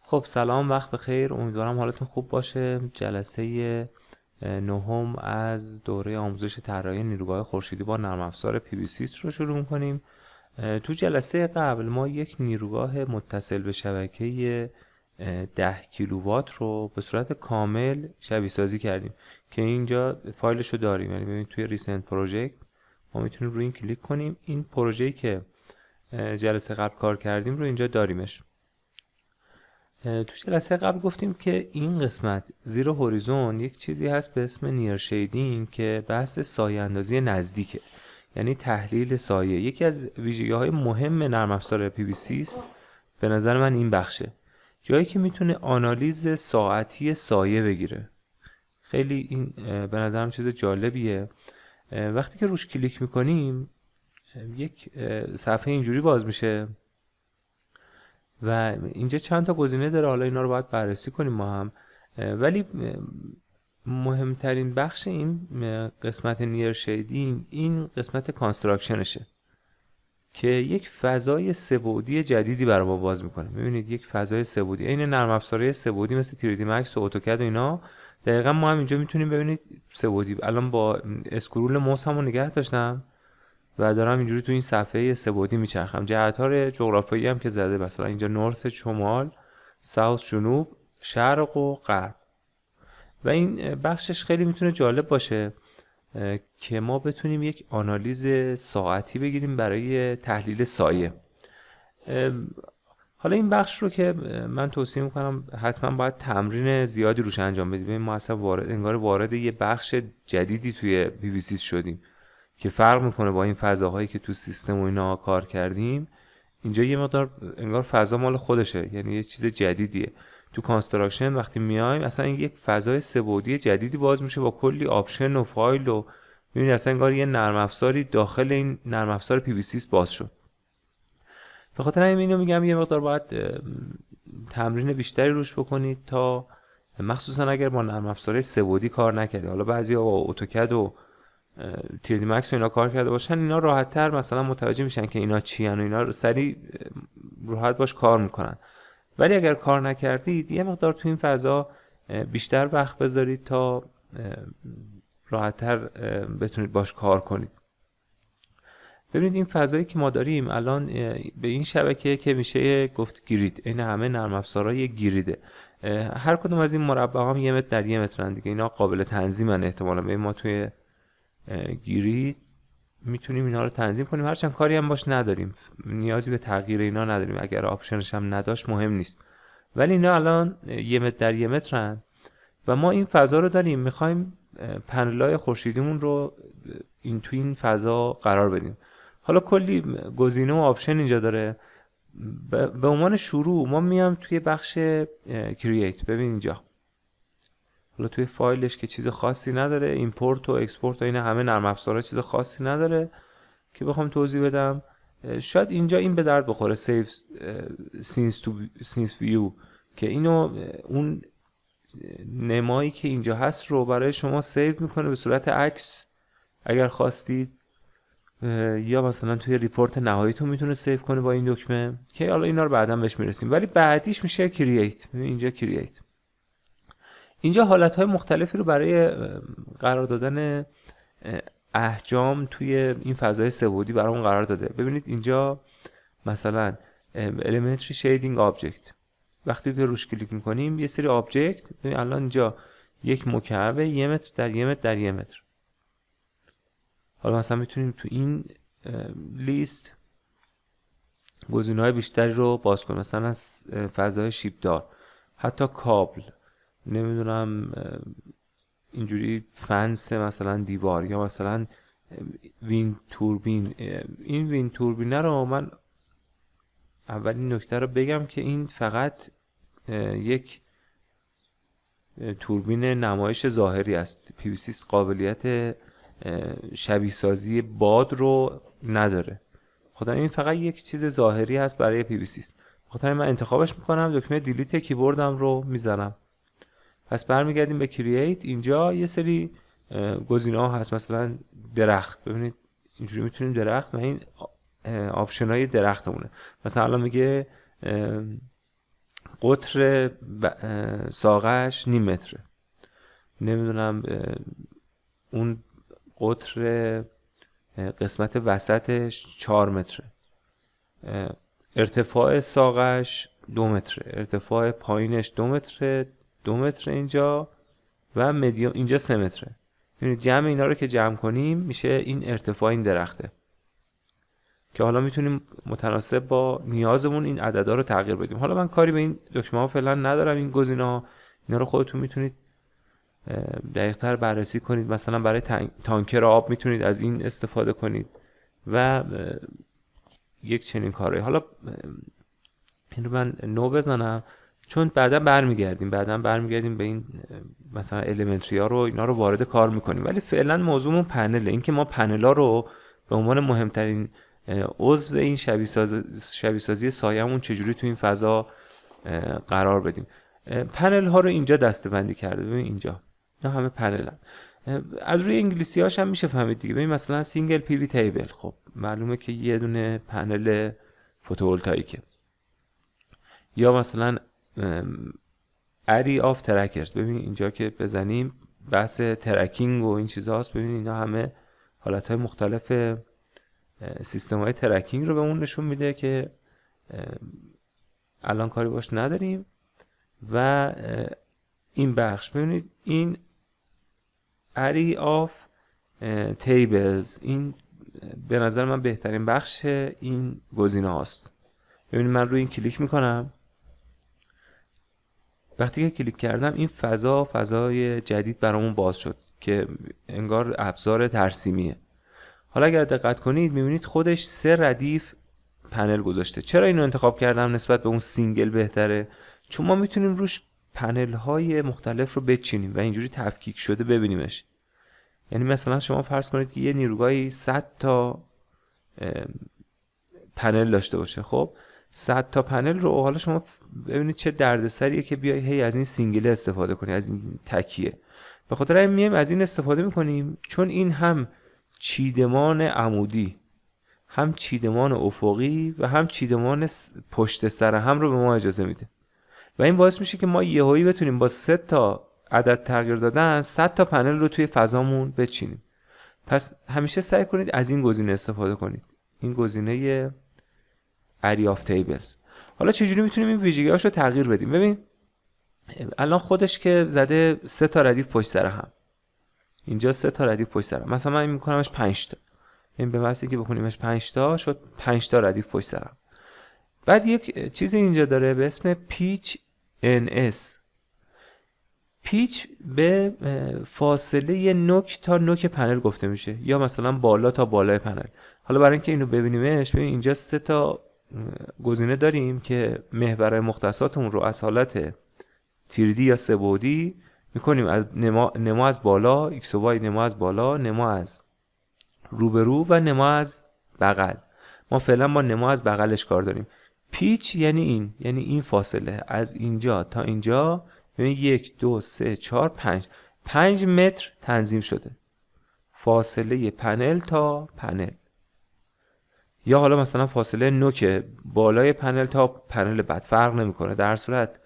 خب سلام، وقت بخیر. امیدوارم حالتون خوب باشه. جلسه نهم از دوره آموزش طراحی نیروگاه خورشیدی با نرم افزار PVSys رو شروع می‌کنیم. تو جلسه قبل ما یک نیروگاه متصل به شبکه 10 کیلووات رو به صورت کامل شبیه سازی کردیم که اینجا فایلش رو داریم. یعنی ببینید توی ریسنت پروژکت ما میتونیم روی این کلیک کنیم. این پروژه‌ای که جلسه قبل کار کردیم رو اینجا داریمش. تو جلسه قبل گفتیم که این قسمت زیر هوریزون یک چیزی هست به اسم نیر شیدینگ که بحث سایه اندازی نزدیکه، یعنی تحلیل سایه. یکی از ویژگی‌های مهم نرم افزار PVC است به نظر من این بخشه، جایی که میتونه آنالیز ساعتی سایه بگیره. خیلی این به نظرم چیز جالبیه. وقتی که روش کلیک میکنیم یک صفحه اینجوری باز میشه و اینجا چند تا گزینه داره. حالا اینا رو باید بررسی کنیم ما هم، ولی مهمترین بخش این قسمت نیر شیدینگ این قسمت کانستراکشنشه که یک فضای سه‌بعدی جدیدی برای ما باز میکنه. میبینید یک فضای سه‌بعدی عین نرم افزارهای سه‌بعدی مثل 3D Max و اتوکد و اینا. دقیقا ما هم اینجا میتونیم ببینید سه‌بعدی. الان با اسکرول موس همو نگه داشتم و دارم اینجوری تو این صفحه سه‌بعدی میچرخم. جهت‌های جغرافیایی هم که زده، مثلا اینجا نورت شمال، ساوت جنوب، شرق و غرب. و این بخشش خیلی میتونه جالب باشه که ما بتونیم یک آنالیز ساعتی بگیریم برای تحلیل سایه. حالا این بخش رو که من توصیه میکنم حتما باید تمرین زیادی روش انجام بدیم. ما اصلا انگار وارد یه بخش جدیدی توی PVC شدیم که فرق میکنه با این فضاهایی که تو سیستم و اینا کار کردیم. اینجا یه مقدار انگار فضا مال خودشه، یعنی یه چیز جدیدیه. تو کانستراکشن وقتی میایم اصلا یک فضای سه‌بعدی جدیدی باز میشه با کلی آپشن و فایل و میبینید اصلا انگار یه نرم افزاری داخل این نرم افزار PVC باز شد. به خاطر همین اینو میگم یه مقدار باید تمرین بیشتری روش بکنید، تا مخصوصا اگر با نرم افزار سه‌بعدی کار نکردید. حالا بعضیا با اتوکد و 3D Max و اینا کار کرده باشن، اینا راحت تر مثلا متوجه میشن که اینا چی ان و اینا رو سریع راحت باش کار میکنن. ولی اگر کار نکردید یه مقدار تو این فضا بیشتر وقت بذارید تا راحت تر بتونید باش کار کنید. ببینید این فضایی که ما داریم الان به این شبکه که میشه گفت گرید، این همه نرم افزارها یک گریده. هر کدوم از این مربع هم 1 متر در 1 مترن دیگه. اینا قابل تنظیمن احتمالاً. به ما توی گرید میتونیم اینا رو تنظیم کنیم، هرچند کاری هم باش نداریم، نیازی به تغییر اینا نداریم. اگر آپشنش هم نداشت مهم نیست. ولی اینا الان 1 متر در 1 مترن و ما این فضا رو داریم. میخوایم پنل‌های خورشیدیمون رو تو این فضا قرار بدیم. حالا کلی گزینه و آپشن اینجا داره. به عنوان شروع ما میام توی بخش کرییت. ببین اینجا حالا توی فایلش که چیز خاصی نداره، ایمپورت و اکسپورت و این همه نرم افزارها چیز خاصی نداره که بخوام توضیح بدم. شاید اینجا این به درد بخوره، سیو سینس ویو، که اینو اون نمایی که اینجا هست رو برای شما سیو میکنه به صورت عکس اگر خواستید، یا مثلا توی ریپورت نهاییتون میتونه سیو کنه با این دکمه، که حالا اینا رو بعدا بهش میرسیم. ولی بعدیش میشه کرییت. اینجا کرییت، اینجا حالتهای مختلفی رو برای قرار دادن احجام توی این فضای سه‌بعدی برامون قرار داده. ببینید اینجا مثلا elementary shading object، وقتی که روش کلیک میکنیم یه سری آبجکت. الان اینجا یک مکعب 1 متر در 1 متر در 1 متر. حالا مثلا میتونیم تو این لیست گزینه‌های بیشتری رو باز کنیم، مثلا از فضای شیبدار، حتی کابل، نمیدونم اینجوری فنس مثلا دیوار، یا مثلا وین توربین. این وین توربینه رو من اولین نکته رو بگم که این فقط یک توربین نمایش ظاهری است. PVC قابلیت شبیه سازی باد رو نداره. خاطر این فقط یک چیز ظاهری هست برای PVC. خاطر من انتخابش میکنم، دکمه دیلیت کیبوردم رو میزنم. پس برمیگردیم به کرییت. اینجا یه سری گزینه ها هست، مثلا درخت. ببینید اینجوری میتونیم درخت و این آپشن های درختمونه. مثلا الان میگه قطر ساقش 0.5 متره، نمیدونم اون قطر قسمت وسطش 4 متره، ارتفاع ساقش 2 متره، ارتفاع پایینش 2 متره، 2 متر اینجا و مدیوم اینجا 3 متره. یعنی جمع اینا رو که جمع کنیم میشه این ارتفاع این درخته که حالا میتونیم متناسب با نیازمون این عددا رو تغییر بدیم. حالا من کاری به این دکمه ها فعلا ندارم، این گزینه ها اینا رو خودتون میتونید دقیق تر بررسی کنید. مثلا برای تانکر آب میتونید از این استفاده کنید و یک چنین کاری. حالا این رو من نو بزنم چون بعدا برمیگردیم به این مثلا الیمنتری ها رو اینا رو وارد کار میکنیم، ولی فعلا موضوعمون پنله. این که ما پنل ها رو به عنوان مهمترین عضو این شبیه سازی سایه‌مون چجوری تو این فضا قرار بدیم. پنل ها رو اینجا دسته‌بندی کرده. ببین اینجا اینا همه پنل هم. از روی انگلیسی هاش هم میشه فهمید دیگه. ببین مثلا سینگل پی وی تیبل، خب معلومه که یه دونه پنل فوتوولتاییکه. یا مثلا اری آف ترکرز، ببین اینجا که بزنیم بحث ترکینگ و این چیزهاست. ببین اینا همه حالتهای مختلف سیستم‌های ترکینگ رو به اون نشون میده که الان کاری باش نداریم. و این بخش ببینید این اری آف تیبلز، این به نظر من بهترین بخش این گزینه هاست. ببینید من روی این کلیک میکنم، وقتی که کلیک کردم این فضای جدید برامون باز شد که انگار ابزار ترسیمیه. حالا اگر دقت کنید میبینید خودش 3 ردیف پنل گذاشته. چرا اینو انتخاب کردم نسبت به اون سینگل بهتره؟ چون ما میتونیم روش پنل های مختلف رو بچینیم و اینجوری تفکیک شده ببینیمش. یعنی مثلا شما فرض کنید که یه نیروگاهی 100 تا پنل داشته باشه. خب 100 تا پنل رو حالا شما ببینید چه دردسریه که بیای هی از این سینگل استفاده کنی، از این تکیه. به خاطر همین میایم از این استفاده میکنیم چون این هم چیدمان عمودی، هم چیدمان افقی و هم چیدمان پشت سر هم رو به ما اجازه میده و این باعث میشه که ما یهویی بتونیم با 3 تا عدد تغییر دادن 100 تا پنل رو توی فضامون بچینیم. پس همیشه سعی کنید از این گزینه استفاده کنید، این گزینه اری آف تیبلز. حالا چجوری میتونیم این ویژگی‌هاش رو تغییر بدیم؟ ببین الان خودش که زده 3 تا ردیف پشت سر هم، اینجا 3 تا ردیف پشت سر هم. مثلا من میکنمش 5 تا، این به واسه که بکنیمش 5 تا شد 5 تا ردیف پشت سر هم. بعد یک چیزی اینجا داره به اسم پیچ NS. پیچ به فاصله نوک تا نوک پنل گفته میشه، یا مثلا بالا تا بالای پنل. حالا برای اینکه اینو ببینیمش، ببین اینجا 3 تا گزینه داریم که محورهای مختصاتمون رو از حالت تیردی یا سه‌بعدی میکنیم از نما از بالا، ایکس و وای نما از بالا، نما از روبرو و نما از بغل. ما فعلا با نما از بغلش کار داریم. پیچ یعنی این فاصله از اینجا تا اینجا، ببین 1 2 3 4 5 متر تنظیم شده فاصله پنل تا پنل. یا حالا مثلا فاصله نوک بالای پنل تا پنل بعد فرق نمیکنه در صورت،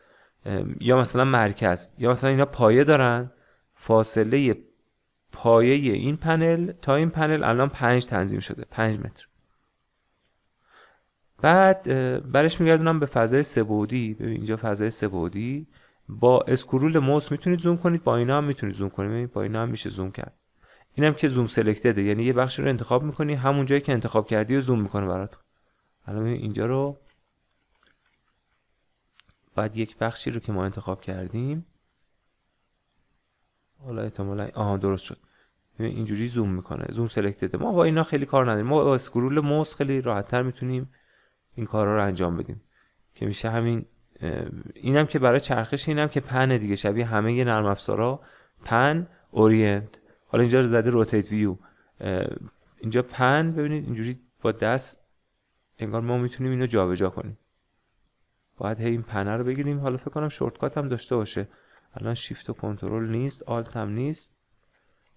یا مثلا مرکز، یا مثلا اینا پایه دارن، فاصله پایه این پنل تا این پنل الان 5 تنظیم شده، 5 متر. بعد برش میگردونم به فضای سه‌بعدی. ببین اینجا فضای سه‌بعدی با اسکرول موس میتونید زوم کنید، با اینا هم میتونید زوم کنید. با اینا هم میشه زوم کرد. اینم که زوم سلکتده، یعنی یه بخشی رو انتخاب میکنی، همون جایی که انتخاب کردی رو زوم میکنه براتون. الان اینجا رو بعد یک بخشی رو که ما انتخاب کردیم، حالا احتمالاً درست شد، اینجوری زوم میکنه، زوم سلکتده. ما با اینا خیلی کار نداریم، ما با اسکرول موس خیلی راحت‌تر میتونیم این کارا رو انجام بدیم که میشه همین. اینم که برای چرخش، اینم که پن دیگه، شبیه همه نرم افزارا پن اورینت. حالا اینجا رو زده روتیت ویو، اینجا پن. ببینید اینجوری با دست انگار ما میتونیم اینو جابجا کنیم. باید این پنه رو بگیریم. حالا فکر کنم شورتکات هم داشته باشه. الان شیفت و کنترل نیست، آلت هم نیست.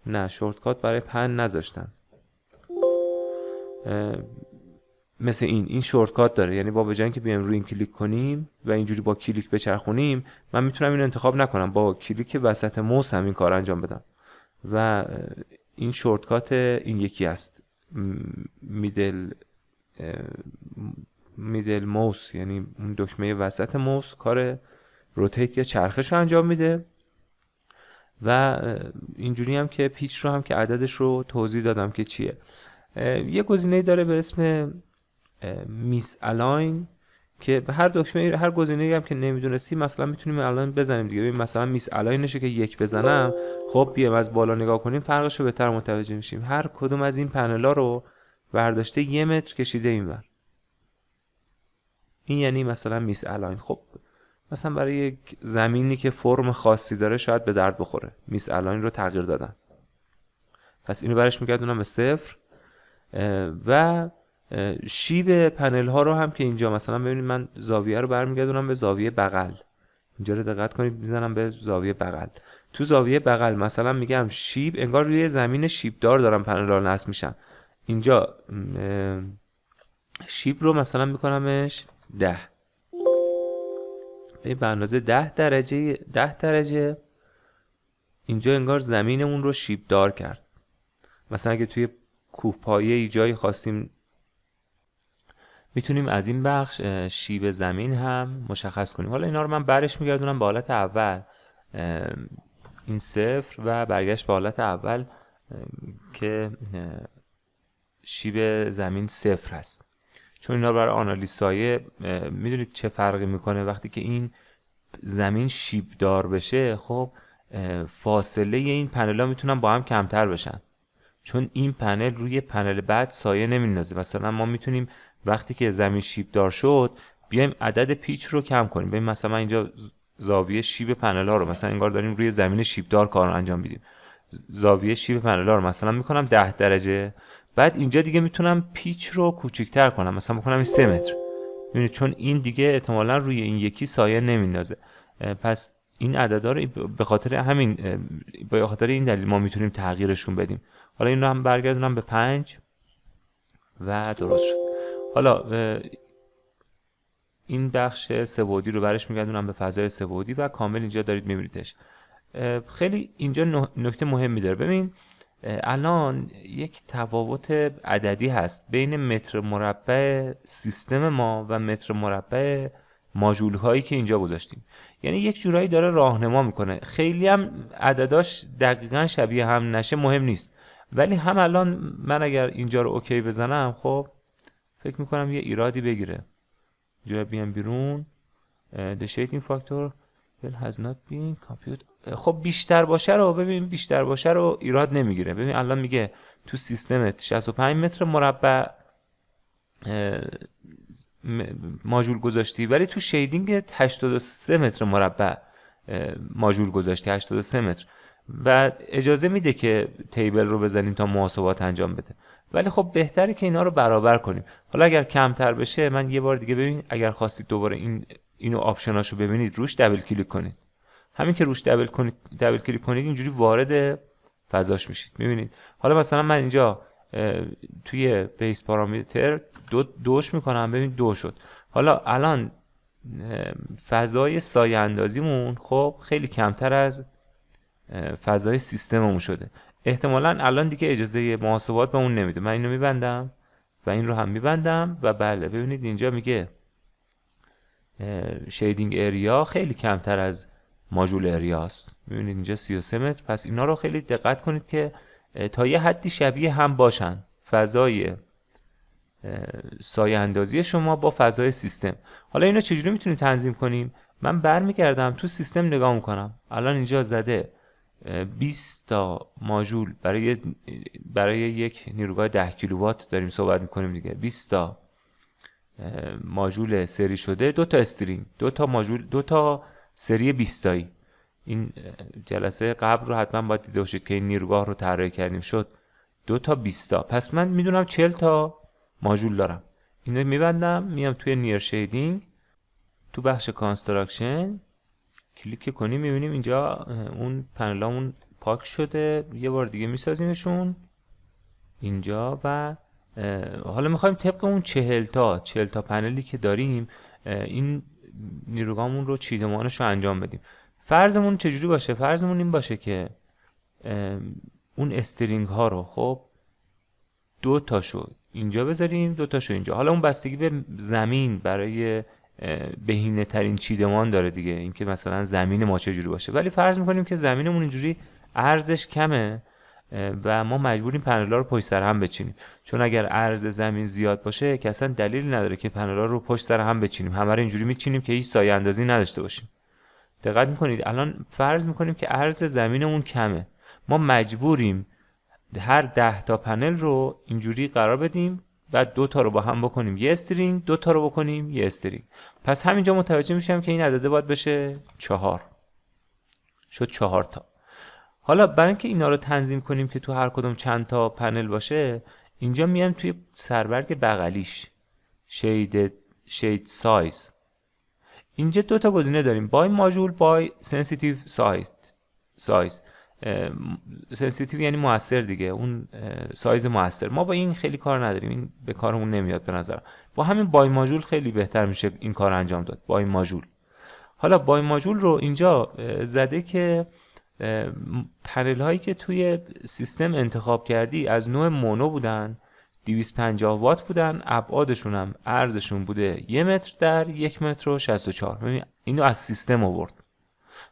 نه شورتکات برای پن نذاشتن. مثل این شورتکات داره، یعنی با بجای که بیایم روی این کلیک کنیم و اینجوری با کلیک بچرخونیم، من میتونم اینو انتخاب نکنم، با کلیک وسط موس هم این کار انجام بدم و این شورتکات این یکی است، میدل موس، یعنی اون دکمه وسط موس کار روتیت یا چرخش رو انجام میده. و اینجوری هم که پیچ رو هم که عددش رو توضیح دادم که چیه. یه گزینه داره به اسم میس الاین که هر دکمه هر گزینه‌ای هم که نمیدونستی مثلا میتونیم الان بزنیم دیگه. ببین مثلا میس الاینشه که یک بزنم، خب بیام از بالا نگاه کنیم فرقش رو بهتر متوجه میشیم. هر کدوم از این پنلا رو برداشته 1 متر کشیده اینور. این یعنی مثلا میس الاین. خب مثلا برای یک زمینی که فرم خاصی داره شاید به درد بخوره، میس الاین رو تغییر دادن، پس اینو برش میگردونم به 0. و شیب پنل ها رو هم که اینجا مثلا ببینید من زاویه رو برمیگردونم به زاویه بغل، اینجا رو دقت کنید میزنم به زاویه بغل. تو زاویه بغل مثلا میگم شیب، انگار روی زمین شیب دار دارم پنل ها نصب میشن. اینجا شیب رو مثلا میکنمش 10 به اندازه 10 درجه. اینجا انگار زمینمون رو شیب دار کرد. مثلا اگه توی کوهپایه جایی خواستیم میتونیم از این بخش شیب زمین هم مشخص کنیم. حالا اینا رو من برش میگردونم به حالت اول، این 0 و برگشت به حالت اول که شیب زمین 0 هست. چون اینا برای آنالیز سایه میدونید چه فرقی میکنه وقتی که این زمین شیب دار بشه. خب فاصله این پنل ها میتونن با هم کمتر بشن، چون این پنل روی پنل بعد سایه نمیندازه. مثلا ما میتونیم وقتی که زمین شیب دار شد بیایم عدد پیچ رو کم کنیم. ببین مثلا من اینجا زاویه شیب پنل ها رو مثلا انگار داریم روی زمین شیب دار کار رو انجام میدیم، زاویه شیب پنل ها رو مثلا میکنم 10 درجه. بعد اینجا دیگه میتونم پیچ رو کوچیک‌تر کنم، مثلا بکنم این 3 متر. ببینید چون این دیگه احتمالاً روی این یکی سایه نمیندازه، پس این عددا رو به خاطر این دلیل ما میتونیم تغییرشون بدیم. حالا این رو هم برگردونم به 5 و درست شد. حالا این بخش سه‌بعدی رو برش میگردونم به فضای سه‌بعدی و کامل اینجا دارید میبینیدش. خیلی اینجا نکته مهمی داره. ببین الان یک تفاوت عددی هست بین متر مربع سیستم ما و متر مربع ماژول هایی که اینجا گذاشتیم. یعنی یک جورایی داره راهنما میکنه. خیلی هم عدداش دقیقاً شبیه هم نشه مهم نیست، ولی هم الان من اگر اینجا رو اوکی بزنم خب فکر میکنم یه ایرادی بگیره. اینجا بیام بیرون the shading factor has not been computed. خب بیشتر باشه رو ببین، بیشتر باشه رو ایراد نمیگیره. ببین الان میگه تو سیستمت 65 متر مربع ماژول گذاشتی، ولی تو شیدینگ 83 متر مربع ماژول گذاشتی، 83 متر، و اجازه میده که تیبل رو بزنیم تا محاسبات انجام بده. ولی خب بهتره که اینا رو برابر کنیم. حالا اگر کمتر بشه، من یه بار دیگه ببین اگر خواستید دوباره اینو آپشناشو ببینید روش دبل کلیک کنید. همین که روش دبل کلیک کنید اینجوری وارد فضاش میشید. میبینید حالا مثلا من اینجا توی بیس پارامتر دوش میکنم، ببین 2 شد. حالا الان فضای سایه اندازیمون خب خیلی کمتر از فضای سیستممون شده. احتمالاً الان دیگه اجازه محاسبات به اون نمیده. من اینو میبندم و این رو هم میبندم و بله ببینید اینجا میگه شیدینگ اریا خیلی کمتر از ماژول اریاست. میبینید اینجا 33 متر. پس اینا رو خیلی دقت کنید که تا یه حدی شبیه هم باشن، فضای سایه اندازی شما با فضای سیستم. حالا اینو چجوری میتونیم تنظیم کنیم؟ من برمیگردم تو سیستم نگاه میکنم. الان اینجا زده 20 تا ماژول برای یک نیروگاه 10 کیلووات داریم صحبت میکنیم دیگه. 20 تا ماژول سری شده، 2 تا استرینگ، 2 تا ماژول، 2 تا سری 20 تایی. این جلسه قبل رو حتما باید دیده باشید که این نیروگاه رو طراحی کردیم، شد 2 تا 20 تا. پس من میدونم 40 تا ماژول دارم. اینو میبندم، میام توی نیر شیدینگ، تو بخش کانستراکشن کلیک کنیم، میبینیم اینجا اون پنلامون پاک شده. یه بار دیگه میسازیمشون اینجا و حالا میخوایم طبق اون 40 تا پنلی که داریم این نیروگامون رو چیدمانش رو انجام بدیم. فرضمون چجوری باشه؟ فرضمون این باشه که اون استرینگ ها رو خب 2 تاشو اینجا بذاریم، 2 تاشو اینجا. حالا اون بستگی به زمین برای بهینه ترین چیدمان داره دیگه، اینکه مثلا زمین ما چجوری باشه. ولی فرض میکنیم که زمینمون اینجوری عرضش کمه و ما مجبوریم پنل‌ها رو پشت سر هم بچینیم، چون اگر عرض زمین زیاد باشه که اصلا دلیل نداره که پنل‌ها رو پشت سر هم بچینیم، همه رو اینجوری میچینیم که هیچ سایه اندازی نداشته باشیم. دقت میکنید الان فرض میکنیم که عرض زمینمون کمه، ما مجبوریم هر 10 تا پنل رو اینجوری قرار بدیم، بعد 2 تا رو با هم بکنیم یه استرینگ، 2 تا رو بکنیم یه استرینگ. پس همینجا متوجه میشم که این عدده باید بشه 4. شد 4 تا. حالا برای اینکه اینا رو تنظیم کنیم که تو هر کدوم چند تا پنل باشه، اینجا میام توی سربرگ بغلیش شید سایز، اینجا 2 تا گزینه داریم، بای ماژول، بای سنسیتیو سایز. سنسیتیو یعنی موثر دیگه، اون سایز موثر. ما با این خیلی کار نداریم، این به کارمون نمیاد به نظر. با همین بای ماژول خیلی بهتر میشه این کار انجام داد. بای ماژول. حالا بای ماژول رو اینجا زده که پنل هایی که توی سیستم انتخاب کردی از نوع مونو بودن، 250 وات بودن، ابعادشون هم عرضشون بوده 1 متر در 1 متر و 64. ببین اینو از سیستم آورد.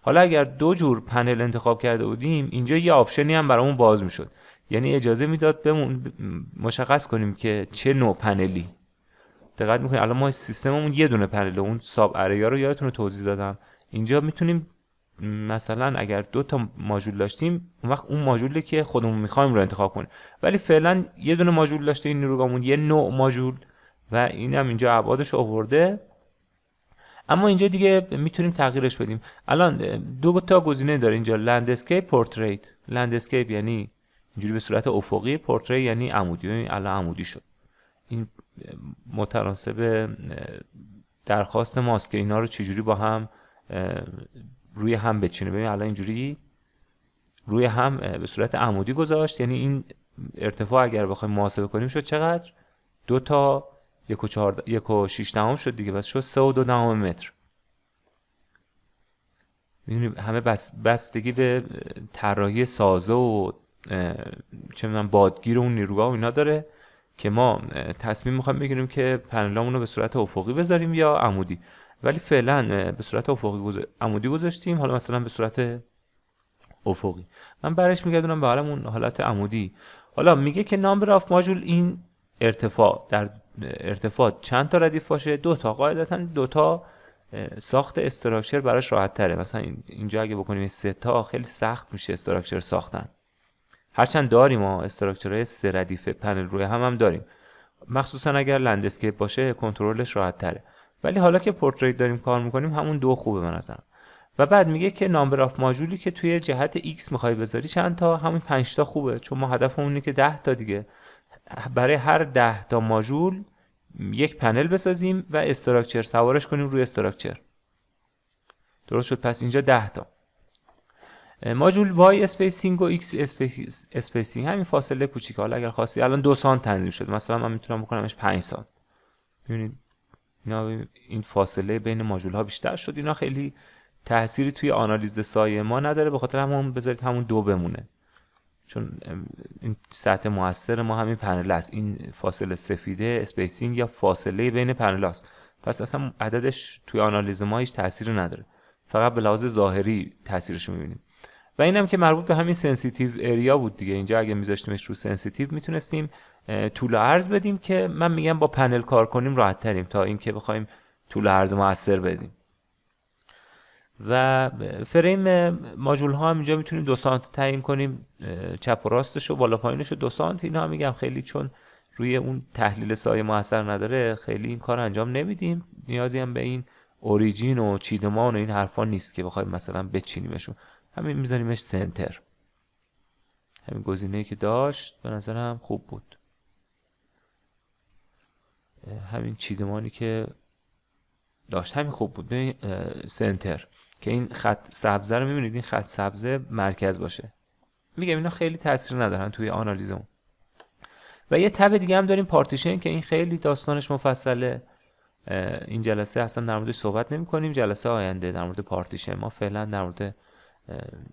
حالا اگر 2 جور پنل انتخاب کرده بودیم، اینجا یه آپشنی هم برامون باز میشد، یعنی اجازه میداد بهمون مشخص کنیم که چه نوع پنلی. دقت میکنید الان ما سیستممون یه دونه پنل، اون ساب اریا رو یادتونه توضیح دادم. اینجا میتونیم مثلا اگر 2 تا ماژول داشتیم، اون وقت اون ماژولی که خودمون میخوایم رو انتخاب کنیم، ولی فعلا یه دونه ماژول داشته این نیروگامون، یه نوع ماژول، و اینم اینجا ابعادش آورده. اما اینجا دیگه میتونیم تغییرش بدیم. الان 2 تا گزینه داره اینجا، لندسکیپ، پورتریت. لندسکیپ یعنی اینجوری به صورت افقی، پورتریت یعنی عمودی. الان عمودی شد. این متناسب درخواست ماست که اینا رو چجوری با هم روی هم بچینه. ببین الان اینجوری روی هم به صورت عمودی گذاشت، یعنی این ارتفاع اگر بخوایم محاسبه کنیم شد چقدر؟ 2 تا 1.6 شد دیگه، بس شد 3.2 متر. میدونید همه بستگی به طراحی سازه و چه میدونم بادگیر اون نیروگاه و اینا داره که ما تصمیم میخوایم بگیریم که پنلامون رو به صورت افقی بذاریم یا عمودی. ولی فعلا به صورت افقی عمودی گذاشتیم، حالا مثلا به صورت افقی. من برش میگردونم به حالمون حالت عمودی. حالا میگه که نامبر آف ماژول، این ارتفاع در ارتفاع چند تا ردیف باشه؟ 2 تا. قاعدتا 2 تا ساخت استراکچر براش راحت تره. مثلا اینجا اگه بکنیم 3 تا خیلی سخت میشه استراکچر ساختن، هرچند داریم ما استراکچرهای 3 ردیف پنل روی هم داریم، مخصوصا اگر لندسکیپ باشه کنترلش راحت تره. ولی حالا که پورتریت داریم کار میکنیم همون 2 خوبه به نظرم. و بعد میگه که نامبر آف ماژولی که توی جهت X میخوای بذاری چند تا؟ همین 5 تا خوبه، چون ما هدفمون اینه که 10 تا دیگه. برای هر 10 تا ماژول یک پنل بسازیم و استراکچر سوارش کنیم روی استراکچر. درست شد؟ پس اینجا 10 تا ماژول وای اسپیسینگ و ایکس اسپیسینگ، همین فاصله کوچیکه. حالا اگر خواستی الان 2 سانت تنظیم شد، مثلا من میتونم بکنمش 5 سانت. ببینید این فاصله بین ماژول ها بیشتر شد. اینا خیلی تأثیری توی آنالیز سایه ما نداره، به خاطر همون بذارید همون 2 بمونه، چون این سطح موثر ما همین پنل است. این فاصله سفیده اسپیسینگ یا فاصله بین پنل است، پس اصلا عددش توی آنالیز ما هیچ تأثیری نداره، فقط به لحاظ ظاهری تأثیرش رو می‌بینیم. و اینم که مربوط به همین سنسیتیو اریا بود دیگه. اینجا اگه میذاشتیمش رو سنسیتیو میتونستیم طول و عرض بدیم که من میگم با پنل کار کنیم راحت تریم تا اینکه بخوایم طول و عرض موثر بدیم. و فریم ماژول ها هم اینجا میتونیم 2 سانت تعیین کنیم، چپ و راستش و بالا پایینش رو 2 سانت. اینا هم میگم خیلی چون روی اون تحلیل سایه موثر نداره خیلی این کار انجام نمیدیم. نیازی هم به این اوریجین و چیدمان و این حرفا نیست که بخوایم مثلا بچینیمشون. همین میذاریمش سنتر. همین گزینه‌ای که داشت به نظرم خوب بود. همین چیدمانی که داشت همین خوب بود. به سنتر که این خط سبز رو میبینید، این خط سبز مرکز باشه. میگم اینا خیلی تاثیر ندارن توی آنالیزمون. و یه تب دیگه هم داریم پارتیشن که این خیلی داستانش مفصله. این جلسه اصلا در موردش صحبت نمی کنیم، جلسه آینده در مورد پارتیشن. ما فعلا در مورد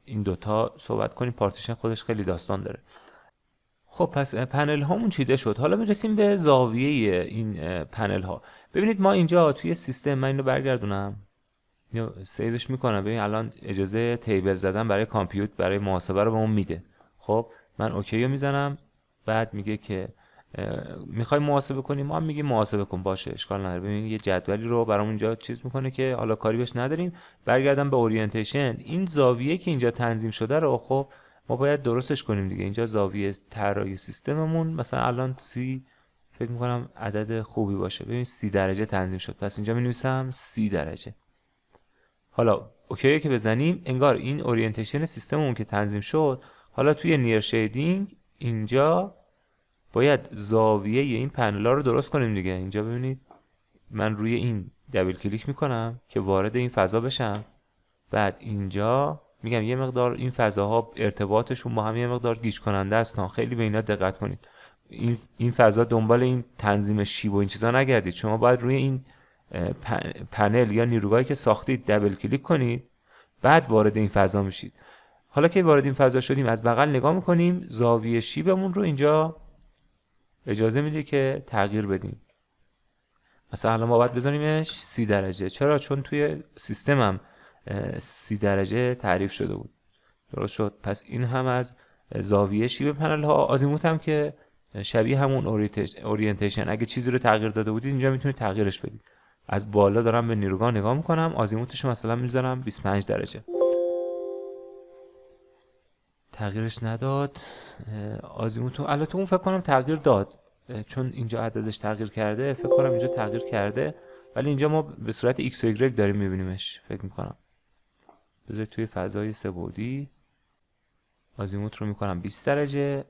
این دوتا صحبت کنیم. پارتیشن خودش خیلی داستان داره. خب پس پنل هامون چیده شد. حالا میرسیم به زاویه این پنل ها. ببینید ما اینجا توی سیستم، من اینو برگردونم، اینو سیوش میکنم. ببین الان اجازه تیبل زدن برای کامپیوت، برای محاسبه رو بهمون میده. خب من اوکی رو میزنم، بعد میگه که میخوای محاسبه کنی، ما هم میگیم محاسبه کن، باشه اشکال نداره. ببین یه جدولی رو برامون اینجا چیز میکنه که حالا کاری بهش نداریم. برگردم به اورینتیشن. این زاویه که اینجا تنظیم شده رو خب ما باید درستش کنیم دیگه. اینجا زاویه طراحی سیستممون مثلا الان 30، فکر میکنم عدد خوبی باشه. ببین 30 درجه تنظیم شد، پس اینجا مینویسم 30 درجه. حالا اوکی که بزنیم، انگار این اورینتیشن سیستممون که تنظیم شد، حالا توی نیر شیدینگ اینجا باید زاویه این پنل ها رو درست کنیم دیگه. اینجا ببینید من روی این دبل کلیک میکنم که وارد این فضا بشم. بعد اینجا میگم یه مقدار این فضاها ارتباطشون با هم یه مقدار گیج کننده است، خیلی به اینا دقت کنید. این فضا دنبال این تنظیم شیب و این چیزا نگردید. شما باید روی این پنل یا نیروگاهی که ساختید دبل کلیک کنید، بعد وارد این فضا میشید. حالا که وارد این فضا شدیم، از بغل نگاه میکنیم، زاویه شیبمون رو اینجا اجازه میده که تغییر بدیم. مثلا الان ما باید بزنیمش 30 درجه. چرا؟ چون توی سیستمم 30 درجه تعریف شده بود. درست شد. پس این هم از زاویه شیب پنل ها. آزیموت هم که شبیه همون اورینتیشن، اگه چیزی رو تغییر داده بودید اینجا میتونید تغییرش بدید. از بالا دارم به نیروگاه نگاه میکنم، آزیموتش مثلا میذارم 25 درجه. تغییرش نداد. آزیموتو البته اون فکر کنم تغییر داد، چون اینجا عددش تغییر کرده، فکر کنم اینجا تغییر کرده، ولی اینجا ما به صورت x و y داریم میبینیمش فکر میکنم. بذارید توی فضای سه بعدی آزیموت رو میکنم 20 درجه.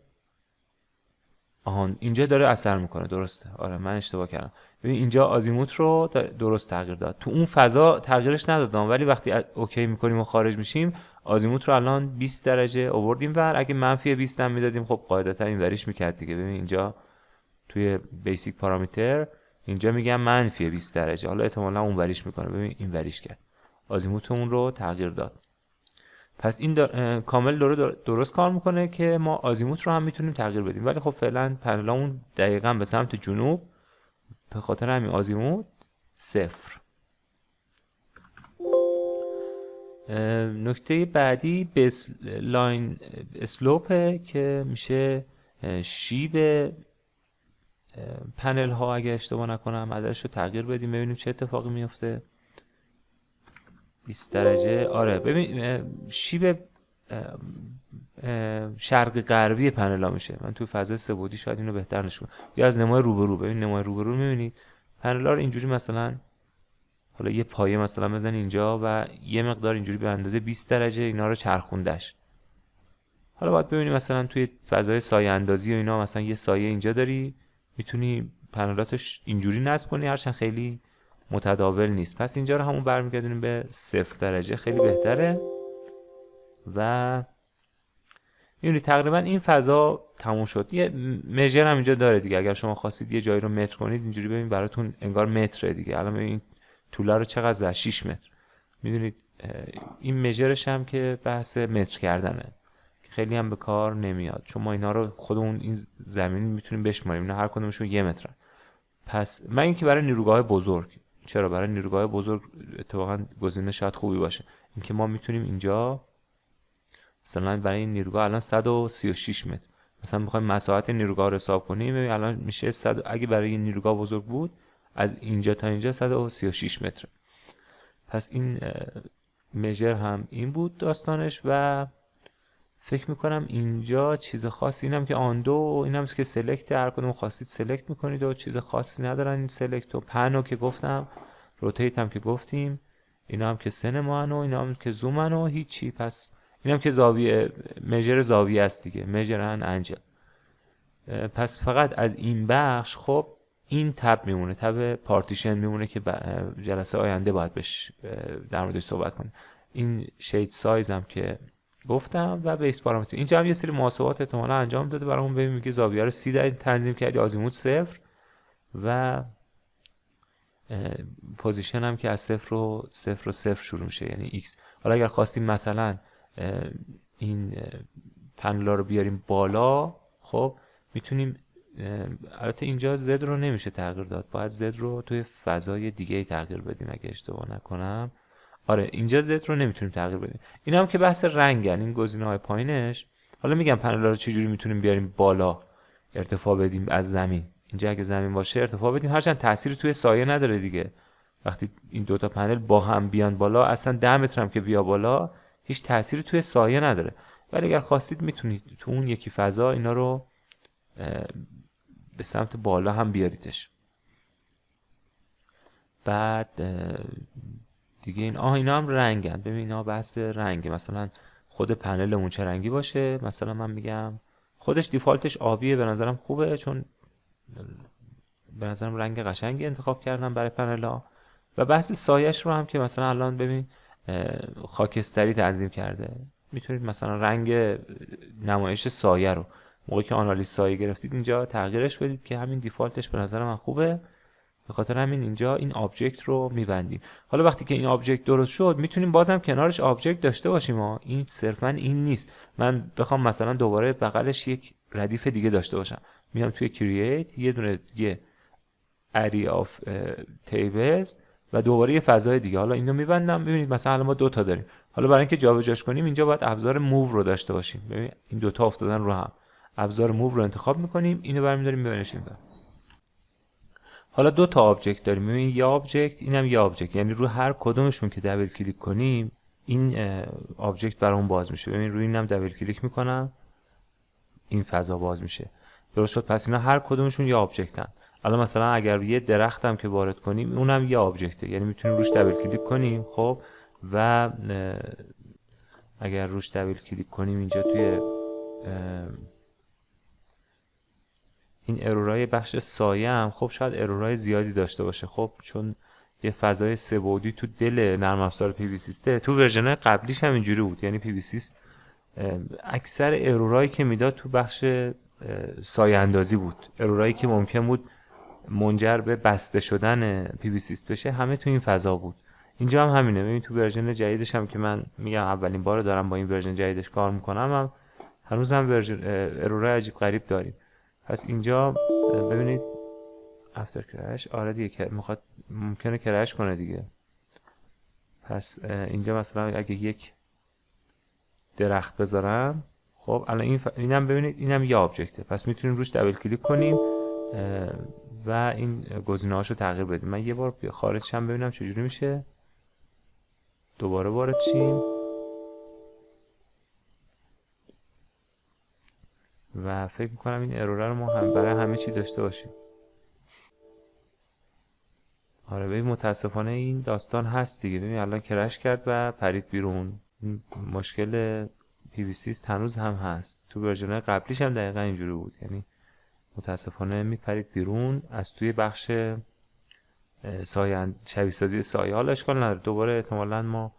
آهان اینجا داره اثر میکنه، درسته. آره من اشتباه کردم. ببین اینجا آزیموت رو درست تغییر داد، تو اون فضا تغییرش ندادم، ولی وقتی اوکی میکنیم و خارج میشیم آزیموت رو الان 20 درجه آوردیم ور. اگه منفی 20 هم میدادیم خب قاعدتا این وریش میکرد دیگه. ببین اینجا توی بیسیک پارامتر اینجا میگم منفی 20 درجه، حالا احتمالاً اون وریش میکنه. ببین این وریش کرد، آزیموتمون رو تغییر داد. پس این کامل درست کار میکنه که ما آزیموت رو هم میتونیم تغییر بدیم. ولی خب فعلا پنلامون دقیقاً به سمت جنوب، به خاطر همین آزیموت 0. نکته بعدی بیس لاین اسلوپه که میشه شیب پنل ها. اگه اشتباه نکنم عددش رو تغییر بدیم ببینیم چه اتفاقی میفته. 20 درجه. آره ببین شیب شرقی غربی پنل ها میشه. من توی فضای سه بعدی شاید اینو بهتر نشون. یا از نمای روبرو، ببین نمای روبرو میبینید پنل ها رو اینجوری مثلا، حالا یه پایه مثلا بزن اینجا و یه مقدار اینجوری به اندازه 20 درجه اینا رو چرخوندش. حالا باید ببینیم مثلا توی فضای سایه اندازی و اینا، مثلا یه سایه اینجا داری، میتونی پنلاتش اینجوری نصب کنی، هرچند خیلی متداول نیست. پس اینجا رو همون برمیگردونیم به 0 درجه، خیلی بهتره. و میبینید تقریبا این فضا تموم شد. یه مژر هم اینجا داره دیگه، اگر شما خواستید یه جایی رو متر کنید اینجوری ببین براتون انگار متره دیگه. الان ببین طوله رو چقدر زد، 6 متر. میدونید این مژرش هم که بحث متر کردنه، خیلی هم به کار نمیاد، چون ما اینا رو خودمون این زمین میتونیم بشماریم، اینا هر کدومشون 1 متر. پس من اینکه برای نیروگاه بزرگ، چرا برای نیروگاه بزرگ اتفاقا گزینه شاید خوبی باشه، اینکه ما میتونیم اینجا مثلا برای این نیروگاه الان 136 متر مثلا میخوایم مساحت نیروگاه رو حساب کنیم، الان میشه 100. اگه برای این نیروگاه بزرگ بود از اینجا تا اینجا 136 متر. پس این مژر هم این بود داستانش. و فکر میکنم اینجا چیز خاصی، اینم که آندو، اینم که سلکت، هر کدوم خواستید سلکت میکنید و چیز خاصی ندارن این سلکت. و پنو که گفتم، روتیت هم که گفتیم، اینا هم که سینما و اینا هم که زومن و هیچی. پس اینم که زاویه، مژر زاویه است دیگه، مژرن انجل. پس فقط از این بخش خب این تب میمونه، تب پارتیشن میمونه که جلسه آینده باید بهش در موردش صحبت کنیم. این شید سایز هم که گفتم و بیس پارامتر. اینجا هم یه سری محاسبات احتمالا انجام داده برامون، ببینیم که زاویه رو 30 درجه تنظیم کردی، آزیموت 0 و پوزیشن هم که از 0 شروع میشه یعنی x. حالا اگر خواستیم مثلا این پنلا رو بیاریم بالا، خب میتونیم، البته اینجا z رو نمیشه تغییر داد، باید z رو توی فضای دیگه تغییر بدیم اگه اشتباه نکنم. آره اینجا z رو نمیتونیم تغییر بدیم. اینا هم که بحث رنگن این گزینه‌های پایینش. حالا میگم پنلا رو چجوری میتونیم بیاریم بالا، ارتفاع بدیم از زمین. اینجا اگه زمین باشه ارتفاع بدیم، هرچند تأثیری توی سایه نداره دیگه. وقتی این دوتا پنل با هم بیان بالا، اصلا 10 متر هم که بیا بالا هیچ تأثیری توی سایه نداره. ولی اگر خواستید میتونید تو اون یکی فضا اینا رو به سمت بالا هم بیاریدش. بعد دیگه اینا هم رنگن. ببین اینا بحث رنگه، مثلا خود پنلمون چه رنگی باشه. مثلا من میگم خودش دیفالتش آبیه، به نظرم خوبه چون به نظرم رنگ قشنگی انتخاب کردم برای پنلا. و بحث سایش رو هم که مثلا الان ببین خاکستری تنظیم کرده، میتونید مثلا رنگ نمایش سایه رو موقعی که آنالیز سایه گرفتید اینجا تغییرش بدید که همین دیفالتش به نظر من خوبه. به خاطر همین اینجا این آبجکت رو میبندیم. حالا وقتی که این آبجکت درست شد میتونیم بازم کنارش آبجکت داشته باشیم این صرفا این نیست. من بخوام مثلا دوباره بغلش یک ردیف دیگه داشته باشم، میام توی کرییت یه دونه دیگه اری آف تیبلز و دوباره یه فضای دیگه. حالا اینو میبندم. ببینید مثلا الان ما دو تا داریم. حالا برای اینکه جابجاش کنیم اینجا باید ابزار موو رو داشته باشیم. ببین این دو تا افتادن رو هم، ابزار موو رو انتخاب میکنیم، اینو برمی‌داریم میبریم. حالا دو تا آبجکت داریم. ببین یه آبجکت، اینم یه آبجکت، یعنی رو هر کدومشون که دبل کلیک کنیم این آبجکت برامون باز میشه. ببین روی اینم دبل کلیک میکنم این فضا باز میشه. درست شد؟ پس اینا هر کدومشون یه آبجکتن. الان مثلا اگر یه درختم که وارد کنیم اونم یه آبجکته، یعنی میتونیم روش دبل کلیک کنیم. خب و اگر روش دبل کلیک کنیم اینجا توی این ارورای بخش سایه هم خب شاید ارورای زیادی داشته باشه. خب چون یه فضای سه بعدی تو دل نرم افزار پی وی سیسته، تو ورژن قبلیش هم اینجوری بود. یعنی پی وی سیست اکثر ارورایی که میداد تو بخش سایه اندازی بود، ارورایی که ممکن بود منجر به بسته شدن پی وی سیست بشه همه تو این فضا بود. اینجا هم همینه. ببین تو ورژن جدیدش هم که من میگم اولین بار دارم با این ورژن جدیدش کار میکنم، هنوز هم ورژن ارورای عجیب غریب داریم. پس اینجا ببینید افتر کرش، آره دیگه ممکنه کرش کنه دیگه. پس اینجا مثلا اگه یک درخت بذارم، خب الان اینم ببینید اینم یه آبجکته، پس میتونیم روش دبل کلیک کنیم و این گزینه‌هاشو تغییر بدیم. من یه بار خارج شم ببینم چجوری میشه. دوباره وارد شیم و فکر میکنم این ارور رو ما هم برای همه چی داشته باشیم. آره ببین متاسفانه این داستان هست دیگه. ببین الان کرش کرد و پرید بیرون. مشکل پی وی سیست هنوز هم هست. تو ورژن قبلیش هم دقیقا اینجوری بود. یعنی متاسفانه میپرید بیرون از توی بخش شبیه سازی سایه. حالا اشکال نداره، دوباره احتمالاً ما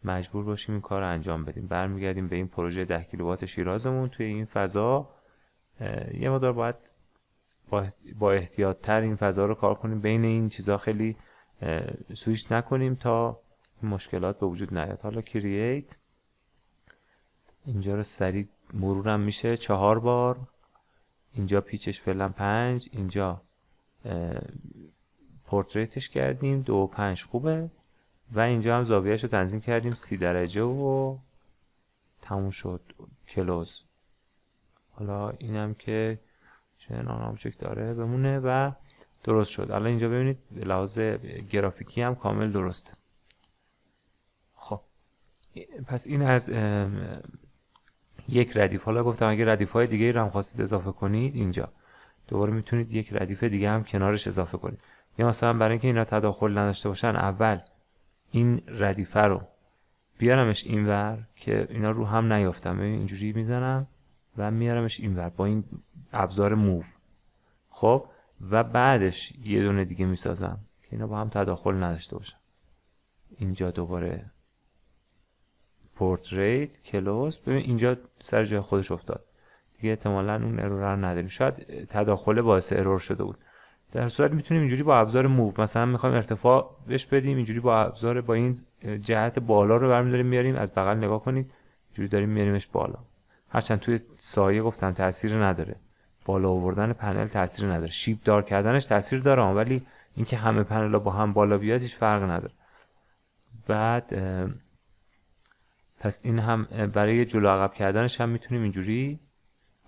مجبور باشیم این کار رو انجام بدیم. برمیگردیم به این پروژه 10 کیلووات شیرازمون. توی این فضا یه مقدار باید با احتیاط تر این فضا رو کار کنیم، بین این چیزا خیلی سویچ نکنیم تا مشکلات به وجود نیاد. حالا کرییت اینجا رو سریع مرورم میشه 4 بار. اینجا پیچش فعلا 5، اینجا پورتریتش کردیم 2 و 5 خوبه و اینجا هم زاویهش رو تنظیم کردیم 30 درجه و تموم شد کلوز. حالا اینم که چه نان آبجکت داره بمونه و درست شد. الان اینجا ببینید لحاظ گرافیکی هم کامل درسته. خب پس این از یک ردیف. حالا گفتم اگه ردیف های دیگه رو هم خواستید اضافه کنید اینجا دوباره میتونید یک ردیف دیگه هم کنارش اضافه کنید. یا مثلا برای اینکه اینا تداخل نداشته باشن اول این ردیفه رو بیارمش اینور که اینا رو هم نیافتم. ببین اینجوری میزنم و میارمش اینور با این ابزار موو. خب و بعدش یه دونه دیگه میسازم که اینا با هم تداخل نداشته باشن. اینجا دوباره پورتریت کلوز. ببین اینجا سر جای خودش افتاد دیگه، احتمالاً اون ارور رو نداریم، شاید تداخل باعث ارور شده بود. در صورت میتونیم اینجوری با ابزار موو، مثلا میخوایم ارتفاع بهش بدیم، اینجوری با ابزار با این جهت بالا رو برمی‌داریم میاریم، از بغل نگاه کنید اینجوری داریم میاریمش بالا. هرچند توی سایه گفتم تاثیر نداره، بالا آوردن پنل تاثیر نداره، شیپ دار کردنش تاثیر داره، ولی اینکه همه پنل‌ها با هم بالا بیاد هیچ فرق نداره. بعد پس این هم برای جلو عقب کردنش هم میتونیم اینجوری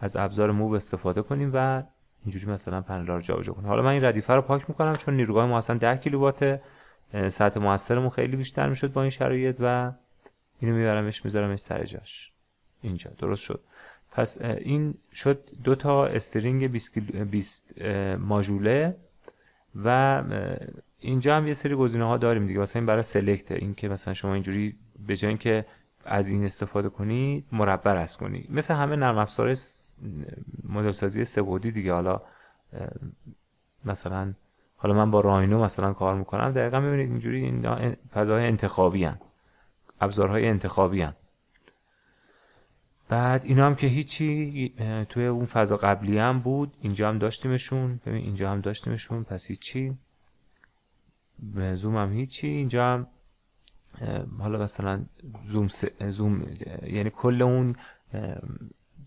از ابزار موو استفاده کنیم و اینجوری مثلا پنل‌ها رو جابجا کنیم. حالا من این ردیفه رو پاک میکنم چون نیروگاه ما اصلا 10 کیلووات، سطح موثرمون خیلی بیشتر میشد با این شرایط و اینو میذارمش سر جاش. اینجا درست شد. پس این شد 2 تا استرینگ 20 ماژوله و اینجا هم یه سری گزینه‌ها داریم دیگه، مثلا این برای سلکت، این که مثلا شما اینجوری به جای اینکه از این استفاده کنی مربع رسم کنی، مثل همه نرم افزار مدل سازی سه‌بعدی دیگه. حالا مثلا من با راینو مثلا کار میکنم، دقیقاً میبینید اینجوری این فضاهای انتخابی هن، ابزارهای انتخابی هن. بعد اینا هم که هیچی توی اون فضا قبلی هم بود، اینجا هم داشتیمشون، ببین اینجا هم داشتیمشون، پس هیچی. به زوم هم هیچی، اینجا هم حالا مثلا زوم یعنی کل اون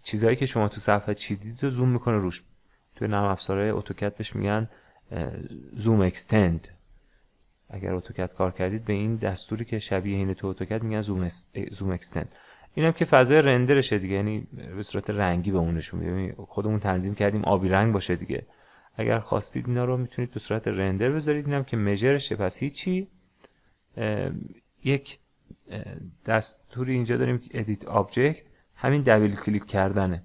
چیزهایی که شما تو صفحه چیدید رو زوم میکنه روش. توی نرم افزارهای اتوکد بهش میگن زوم اکستند. اگر اتوکد کار کردید به این دستوری که شبیه اینه تو اتوکد میگن زوم اکستند. اینم که فضای رندرشه دیگه، یعنی به صورت رنگی به اون نشون میده. خودمون تنظیم کردیم آبی رنگ باشه دیگه. اگر خواستید اینا رو میتونید به صورت رندر بذارید. اینم که میجرشه، پس هیچی. یک دستوری اینجا داریم که ادیت آبجکت، همین دبل کلیک کردنه.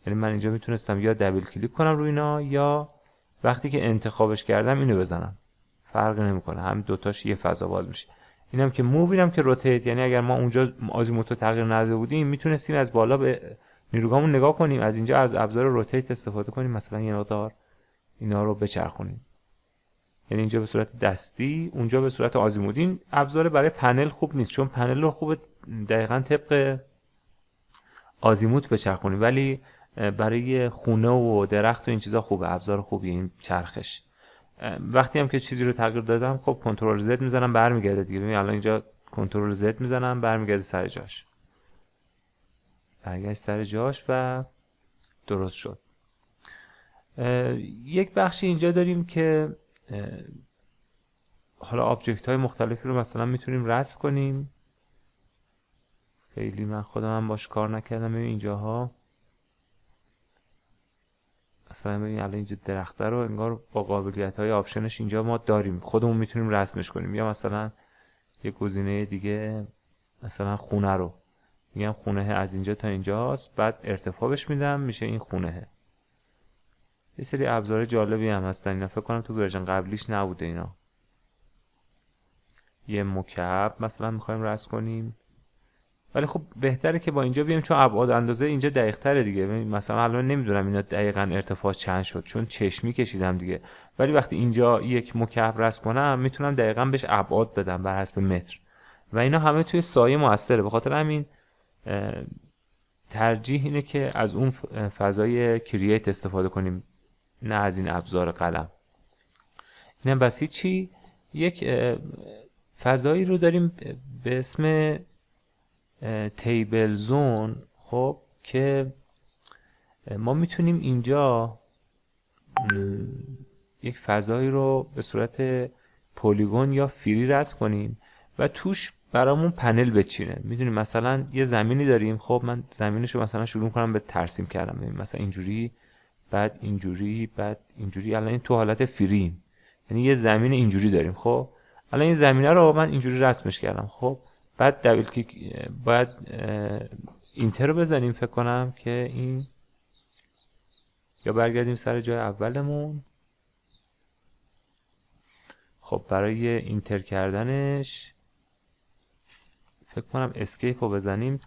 یعنی من اینجا میتونستم یا دبل کلیک کنم روی اینا یا وقتی که انتخابش کردم اینو بزنم، فرق نمیکنه، هم دوتاش یه فضا باز میشه. اینم که موو، اینم که روتیت، یعنی اگر ما اونجا آزیموتو تغییر نداده بودیم میتونستیم از بالا به نیروگاهمون نگاه کنیم، از اینجا از ابزار روتیت استفاده کنیم، مثلا یه مقدار اینا رو بچرخونیم. یعنی اینجا به صورت دستی، اونجا به صورت آزیموتی. این ابزار برای پنل خوب نیست چون پنل رو خوب دقیقاً طبق آزیموت بچرخونیم، ولی برای خونه و درخت و این چیزا خوبه، ابزار خوبیه این چرخش. وقتی هم که چیزی رو تغییر دادم، خب کنترل زد میزنم برمیگرده دیگه. ببین الان اینجا کنترل زد میزنم برمیگرده سر جاش، برگشت سر جاش و درست شد. یک بخشی اینجا داریم که حالا آبجکت های مختلفی رو مثلا میتونیم رسم کنیم. خیلی من خودم هم باش کار نکردم. ببین اینجاها مثلا ببین الان اینجا درخت رو انگار با قابلیت های آپشنش اینجا ما داریم، خودمون میتونیم رسمش کنیم. یا مثلا یک گزینه دیگه، مثلا خونه رو میگم خونه از اینجا تا اینجاست، بعد ارتفاع بهش میدم میشه این خونه. یه سری ابزار جالبی هم هستن اینا، فکر کنم تو ورژن قبلیش نبوده اینا. یه مکعب مثلا میخوایم رسم کنیم، ولی خب بهتره که با اینجا بیایم چون ابعاد اندازه اینجا دقیق تره دیگه. مثلا الان نمیدونم اینا دقیقاً ارتفاع چند شد چون چشمی کشیدم دیگه، ولی وقتی اینجا یک مکعب رسم کنم میتونم دقیقاً بهش ابعاد بدم بر حسب متر و اینا همه توی سایه موثره. به خاطر همین ترجیح اینه که از اون فضای کرییت استفاده کنیم نه از این ابزار قلم. اینم بس هیچی. یک فضایی رو داریم به اسم تیبل زون، خب که ما میتونیم اینجا یک فضایی رو به صورت پلیگون یا فری رسم کنیم و توش برامون پنل بچینه. میدونیم مثلا یه زمینی داریم، خب من زمینش رو مثلا شروع کنم به ترسیم کردم، مثلا اینجوری بعد اینجوری بعد اینجوری. الان این تو حالت فریم، یعنی یه زمین اینجوری داریم. خب الان این زمینه رو من اینجوری رسمش کردم. خب بعد دبل کلیک باید اینتر رو بزنیم فکر کنم که این، یا برگردیم سر جای اولمون. خب برای اینتر کردنش فکر کنم اسکیپ رو بزنیم.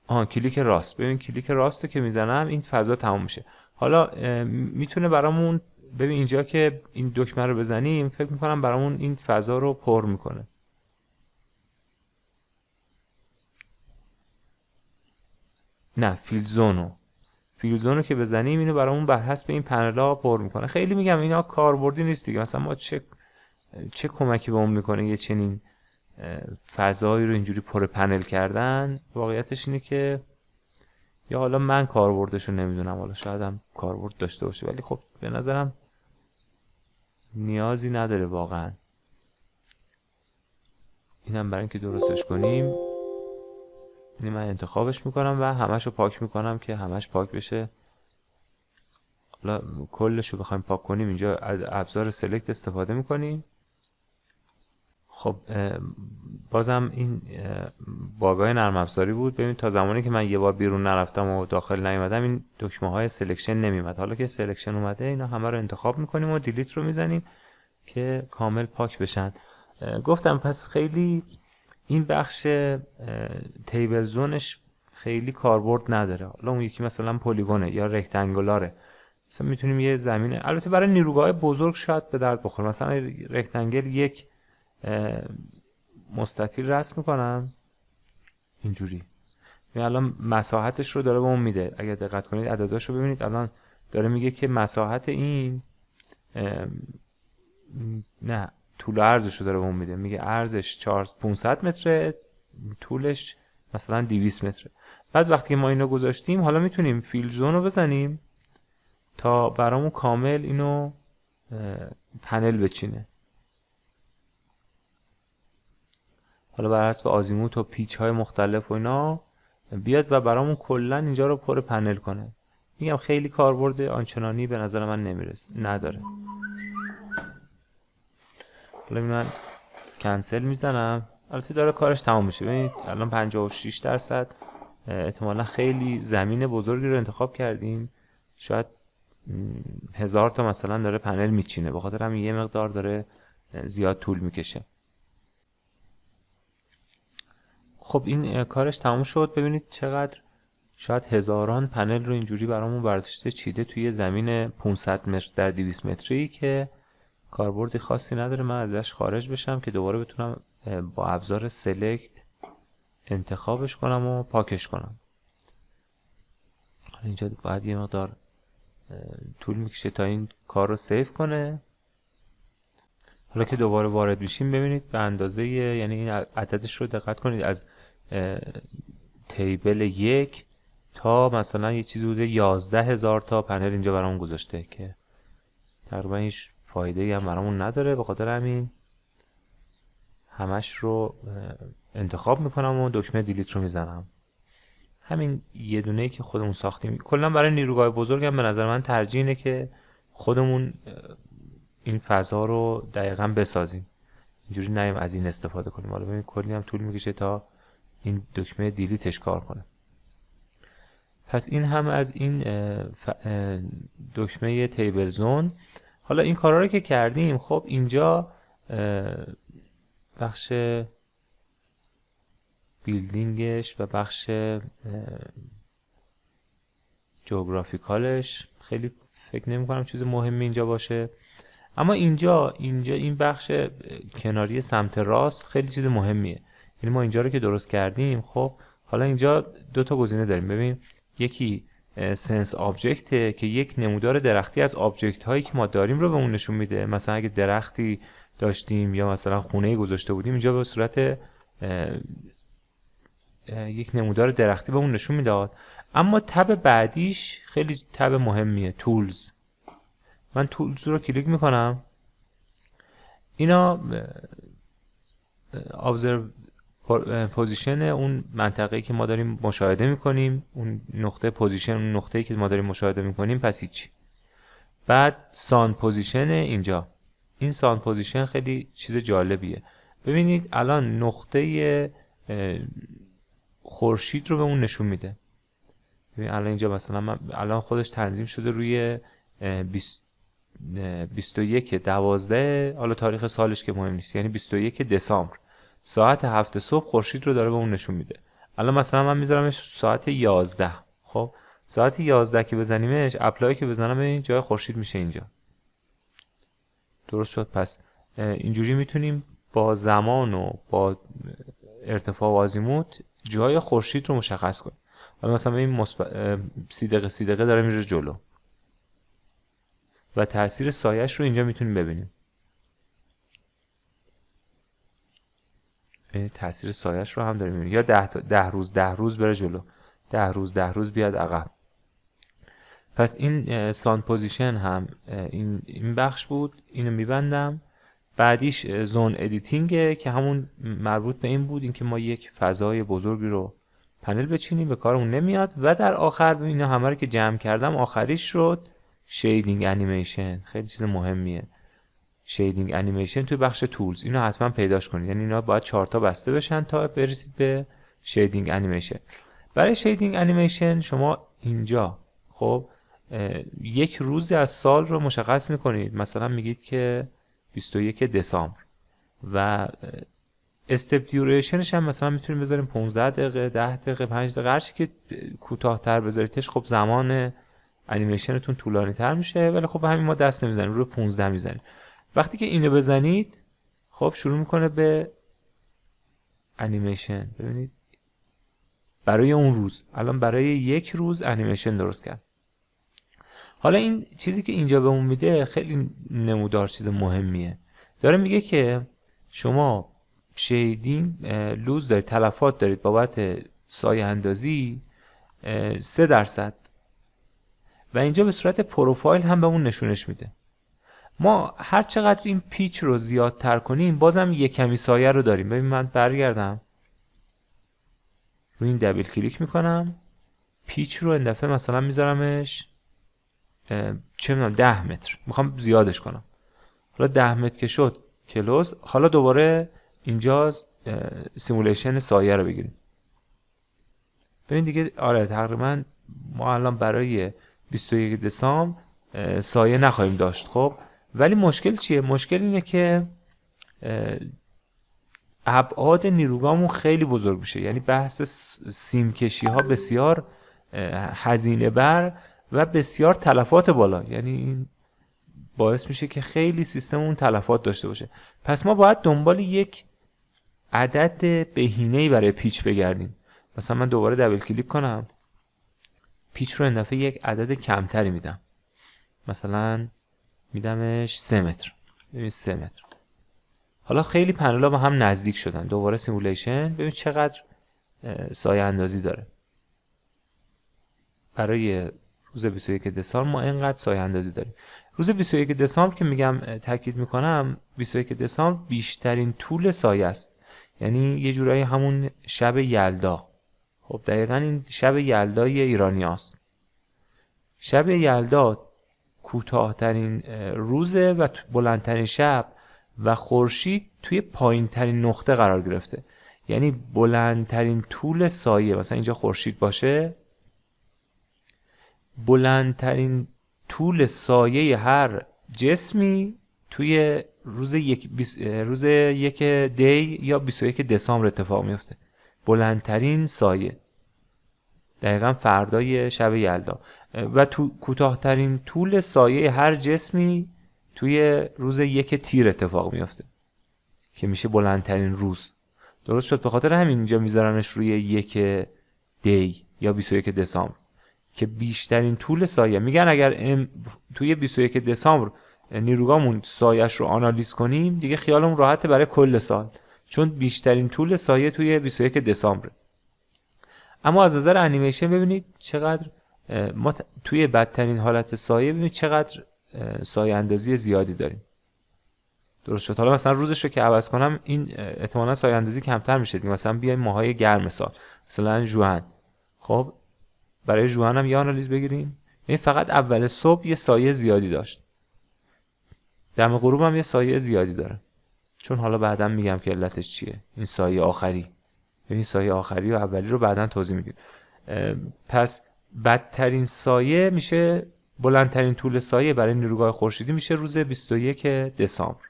کلیک راست. ببین کلیک راست رو که میزنم این فضا تمام میشه. حالا میتونه برامون ببین اینجا که این دکمه رو بزنیم فکر میکنم برامون این فضا رو پر میکنه. نه، فیلد زونو که بزنیم اینو برامون بر حسب این پنل‌ها پر میکنه. خیلی میگم اینا کاربردی نیست دیگه. مثلا ما چه کمکی بهمون میکنه یه چنین فضایی رو اینجوری پر پنل کردن؟ واقعیتش اینه که یا حالا من کاربردش رو نمیدونم، حالا شاید هم کاربرد داشته باشه، ولی خب به نظرم نیازی نداره واقعا. اینم برای اینکه درستش کنیم این من انتخابش میکنم و همش رو پاک میکنم که همش پاک بشه. حالا کلش رو بخوایم پاک کنیم اینجا از ابزار سلکت استفاده میکنیم. خب بازم این باگای نرم افزاری بود. ببینید تا زمانی که من یه بار بیرون نرفتم و داخل نیومدم این دکمه های سلکشن نمیمد. حالا که سلکشن اومده اینا همه رو انتخاب میکنیم و دیلیت رو میزنیم که کامل پاک بشن. گفتم پس خیلی این بخش تیبل زونش خیلی کاربرد نداره. حالا اون یکی مثلا پلیگونه یا رکتانگولاره، مثلا میتونیم یه زمینه، البته برای نیروگاه بزرگ شاید به درد بخوره. مثلا رکتانگل یک مستطیل رسم میکنم اینجوری، الان مساحتش رو داره به اون میده. اگر دقت کنید عدداش رو ببینید الان داره میگه که مساحت این نه طول و عرضش رو داره به اون میده. میگه عرضش 500 متره، طولش مثلا 200 متره. بعد وقتی که ما اینو گذاشتیم حالا میتونیم فیلد زون رو بزنیم تا برامون کامل اینو پنل بچینه. حالا بر حسب آزیموت و پیچ های مختلف و اینا بیاد و برامون کلا اینجا رو پر پنل کنه. میگم خیلی کاربرد آنچنانی به نظر من نداره. حالا من کنسل میزنم. البته داره کارش تمام میشه. ببینید الان 56% احتمالا خیلی زمین بزرگی رو انتخاب کردیم، شاید 1000 تا مثلا داره پنل میچینه، به خاطر همین یه مقدار داره زیاد طول میکشه. خب این کارش تمام شد. ببینید چقدر شاید هزاران پنل رو اینجوری برامون برداشته چیده توی زمین 500 متر در 200 متری که کاربردی خاصی نداره. من ازش خارج بشم که دوباره بتونم با ابزار سلکت انتخابش کنم و پاکش کنم. اینجا باید یه مقدار طول میکشه تا این کار رو سیف کنه. حالا که دوباره وارد بشیم ببینید به اندازه، یعنی این عددش رو دقت کنید، از تیبل 1 تا مثلا یه چیزی بوده 11,000 تا پنل اینجا برامون گذاشته که تقریبا هیچ فایده‌ای هم برامون نداره. به خاطر همین همش رو انتخاب میکنم و دکمه دیلیت رو میزنم. همین یه دونه‌ای که خودمون ساختیم. کلا برای نیروگاه بزرگ هم به نظر من ترجیح اینه که خودمون این فضا رو دقیقاً بسازیم، اینجوری نیم از این استفاده کنیم. حالا ببین کلی هم طول میکشه تا این دکمه دیلیتش کار کنه. پس این هم از این دکمه تیبل زون. حالا این کارا رو که کردیم، خب اینجا بخش بیلدینگش و بخش جغرافیکالش خیلی فکر نمی کنم چیز مهمی اینجا باشه، اما اینجا این بخش کناری سمت راست خیلی چیز مهمیه. یعنی ما اینجا رو که درست کردیم، خب حالا اینجا دو تا گزینه داریم. ببین یکی سنس آبجکته که یک نمودار درختی از آبجکت هایی که ما داریم رو به اون نشون میده. مثلا اگه درختی داشتیم یا مثلا خونه‌ای گذاشته بودیم، اینجا به صورت یک نمودار درختی به اون نشون میداد. اما تب بعدیش خیلی تب مهمیه، تولز. من تولز رو کلیک میکنم. اینا پوزیشن اون منطقه‌ای که ما داریم مشاهده میکنیم، اون نقطه پوزیشن، اون نقطه‌ای که ما داریم مشاهده میکنیم، پس هیچ. بعد سان پوزیشن اینجا، این سان پوزیشن خیلی چیز جالبیه. ببینید الان نقطه خورشید رو به اون نشون میده. ببین الان اینجا مثلا الان خودش تنظیم شده روی 21/12، حالا تاریخ سالش که مهم نیست، یعنی 21 دسامبر ساعت 7 صبح خورشید رو داره به اون نشون میده. الان مثلا من میذارمش ساعت 11. خب ساعت 11 که بزنیمش، اپلای که بزنم این جای خورشید میشه اینجا. درست شد. پس اینجوری میتونیم با زمان و با ارتفاع و آزیموت جای خورشید رو مشخص کنیم. حالا مثلا این 30 دقیقه داره میره جلو و تاثیر سایه‌اش رو اینجا میتونیم ببینیم. تاثیر سایه‌اش رو هم داریم میبینیم. یا 10 روز بره جلو، 10 روز بیاد عقب. پس این سان پوزیشن هم این بخش بود. اینو میبندم. بعدیش زون ادیتینگه که همون مربوط به این بود، اینکه ما یک فضای بزرگی رو پنل بچینیم، به کارمون نمیاد. و در آخر ببینید همه رو که جمع کردم آخریش شد شیدینگ انیمیشن. خیلی چیز مهمیه شیدینگ انیمیشن توی بخش تولز. اینو حتما پیداش کنید، یعنی اینا باید 4 تا بسته بشن تا برسید به شیدینگ انیمیشن. برای شیدینگ انیمیشن شما اینجا خب یک روز از سال رو مشخص میکنید، مثلا میگید که 21 دسامبر و استپ دیوریشنش هم مثلا میتونیم بذاریم 15 دقیقه، 10 دقیقه، 5 دقیقه، هرچی که کوتاه‌تر بذاریدش خب زمان انیمیشنتون طولانی تر میشه، ولی خب همین ما دست نمیزنیم، رو 15 میزنیم. وقتی که اینو بزنید خب شروع میکنه به انیمیشن. ببینید برای اون روز، الان برای یک روز انیمیشن درست کرد. حالا این چیزی که اینجا بهمون میده خیلی نمودار چیز مهمیه. داره میگه که شما شیدینگ لوز دارید، تلفات دارید بابت سایه اندازی 3%، و اینجا به صورت پروفایل هم بهمون نشونش میده. ما هر چقدر این پیچ رو زیادتر کنیم بازم یک کمی سایه رو داریم. ببین من برگردم روی این دبل کلیک میکنم، پیچ رو این دفعه مثلا میذارمش چه میدونم 10 متر، میخوام زیادش کنم. حالا 10 متر که شد کلوز. حالا دوباره اینجا سیمولیشن سایه رو بگیریم. ببین دیگه آره تقریبا ما الان برای 21 دسامبر سایه نخواهیم داشت. خب ولی مشکل چیه؟ مشکل اینه که ابعاد نیروگاهمون خیلی بزرگ میشه. یعنی بحث سیمکشی ها بسیار هزینه بر و بسیار تلفات بالا، یعنی این باعث میشه که خیلی سیستممون تلفات داشته باشه. پس ما باید دنبال یک عدد بهینه‌ای برای پیچ بگردیم. مثلا من دوباره دبل کلیک کنم، پیچ رو این دفعه یک عدد کمتری میدم، مثلا میدمش 3 متر. ببین 3 متر. حالا خیلی پنل‌ها با هم نزدیک شدن. دوباره سیمولیشن، ببین چقدر سایه اندازی داره. برای روز 21 دسامبر ما اینقدر سایه اندازی داریم. روز 21 دسامبر که میگم تاکید میکنم 21 دسامبر بیشترین طول سایه است، یعنی یه جورایی همون شب یلدا. خب دقیقاً این شب یلدای ایرانیاست. شب یلدا کوتاه‌ترین روزه و بلندترین شب و خورشید توی پایین‌ترین نقطه قرار گرفته. یعنی بلندترین طول سایه، مثلا اینجا خورشید باشه، بلندترین طول سایه هر جسمی توی روز یک دی یا 21 دسامبر اتفاق میفته. بلندترین سایه دقیقا فردای شب یلدا. و کوتاه‌ترین طول سایه هر جسمی توی روز 1 تیر اتفاق میفته که میشه بلندترین روز. درست شد. به خاطر همین اینجا میذارنش روی 1 دی یا 21 دسامبر که بیشترین طول سایه. میگن اگر توی 21 دسامبر نیروگاهمون سایه‌اش رو آنالیز کنیم دیگه خیالمون راحته برای کل سال، چون بیشترین طول سایه توی 21 دسامبر. اما از نظر انیمیشن ببینید چقدر ما توی بدترین حالت سایه ببینید چقدر سایه اندازی زیادی داریم. درست شد. حالا مثلا روزش رو که عوض کنم این احتمالاً سایه اندازی کمتر میشه دیگه. مثلا بیایم ماهای گرم سال، مثلا ژوئن. خب برای ژوئن هم یه آنالیز بگیریم. این فقط اول صبح یه سایه زیادی داشت، دم غروب هم یه سایه زیادی داره، چون حالا بعداً میگم که علتش چیه. این سایه آخری، این سایه آخری و اولی رو بعداً توضیح میدیم. پس بدترین سایه میشه، بلندترین طول سایه برای نیروگاه خورشیدی میشه روز 21 دسامبر.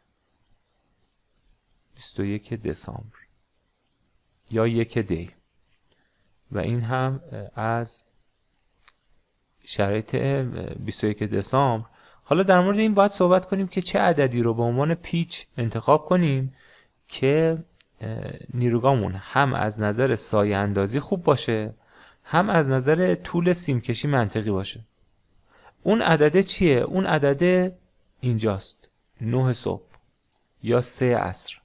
21 دسامبر یا 1 دی. و این هم از شرایط 21 دسامبر. حالا در مورد این باید صحبت کنیم که چه عددی رو به عنوان پیچ انتخاب کنیم که نیروگاهمون هم از نظر سایه اندازی خوب باشه، هم از نظر طول سیمکشی منطقی باشه. اون عدده چیه؟ اون عدده اینجاست، 9 صبح یا 3 عصر.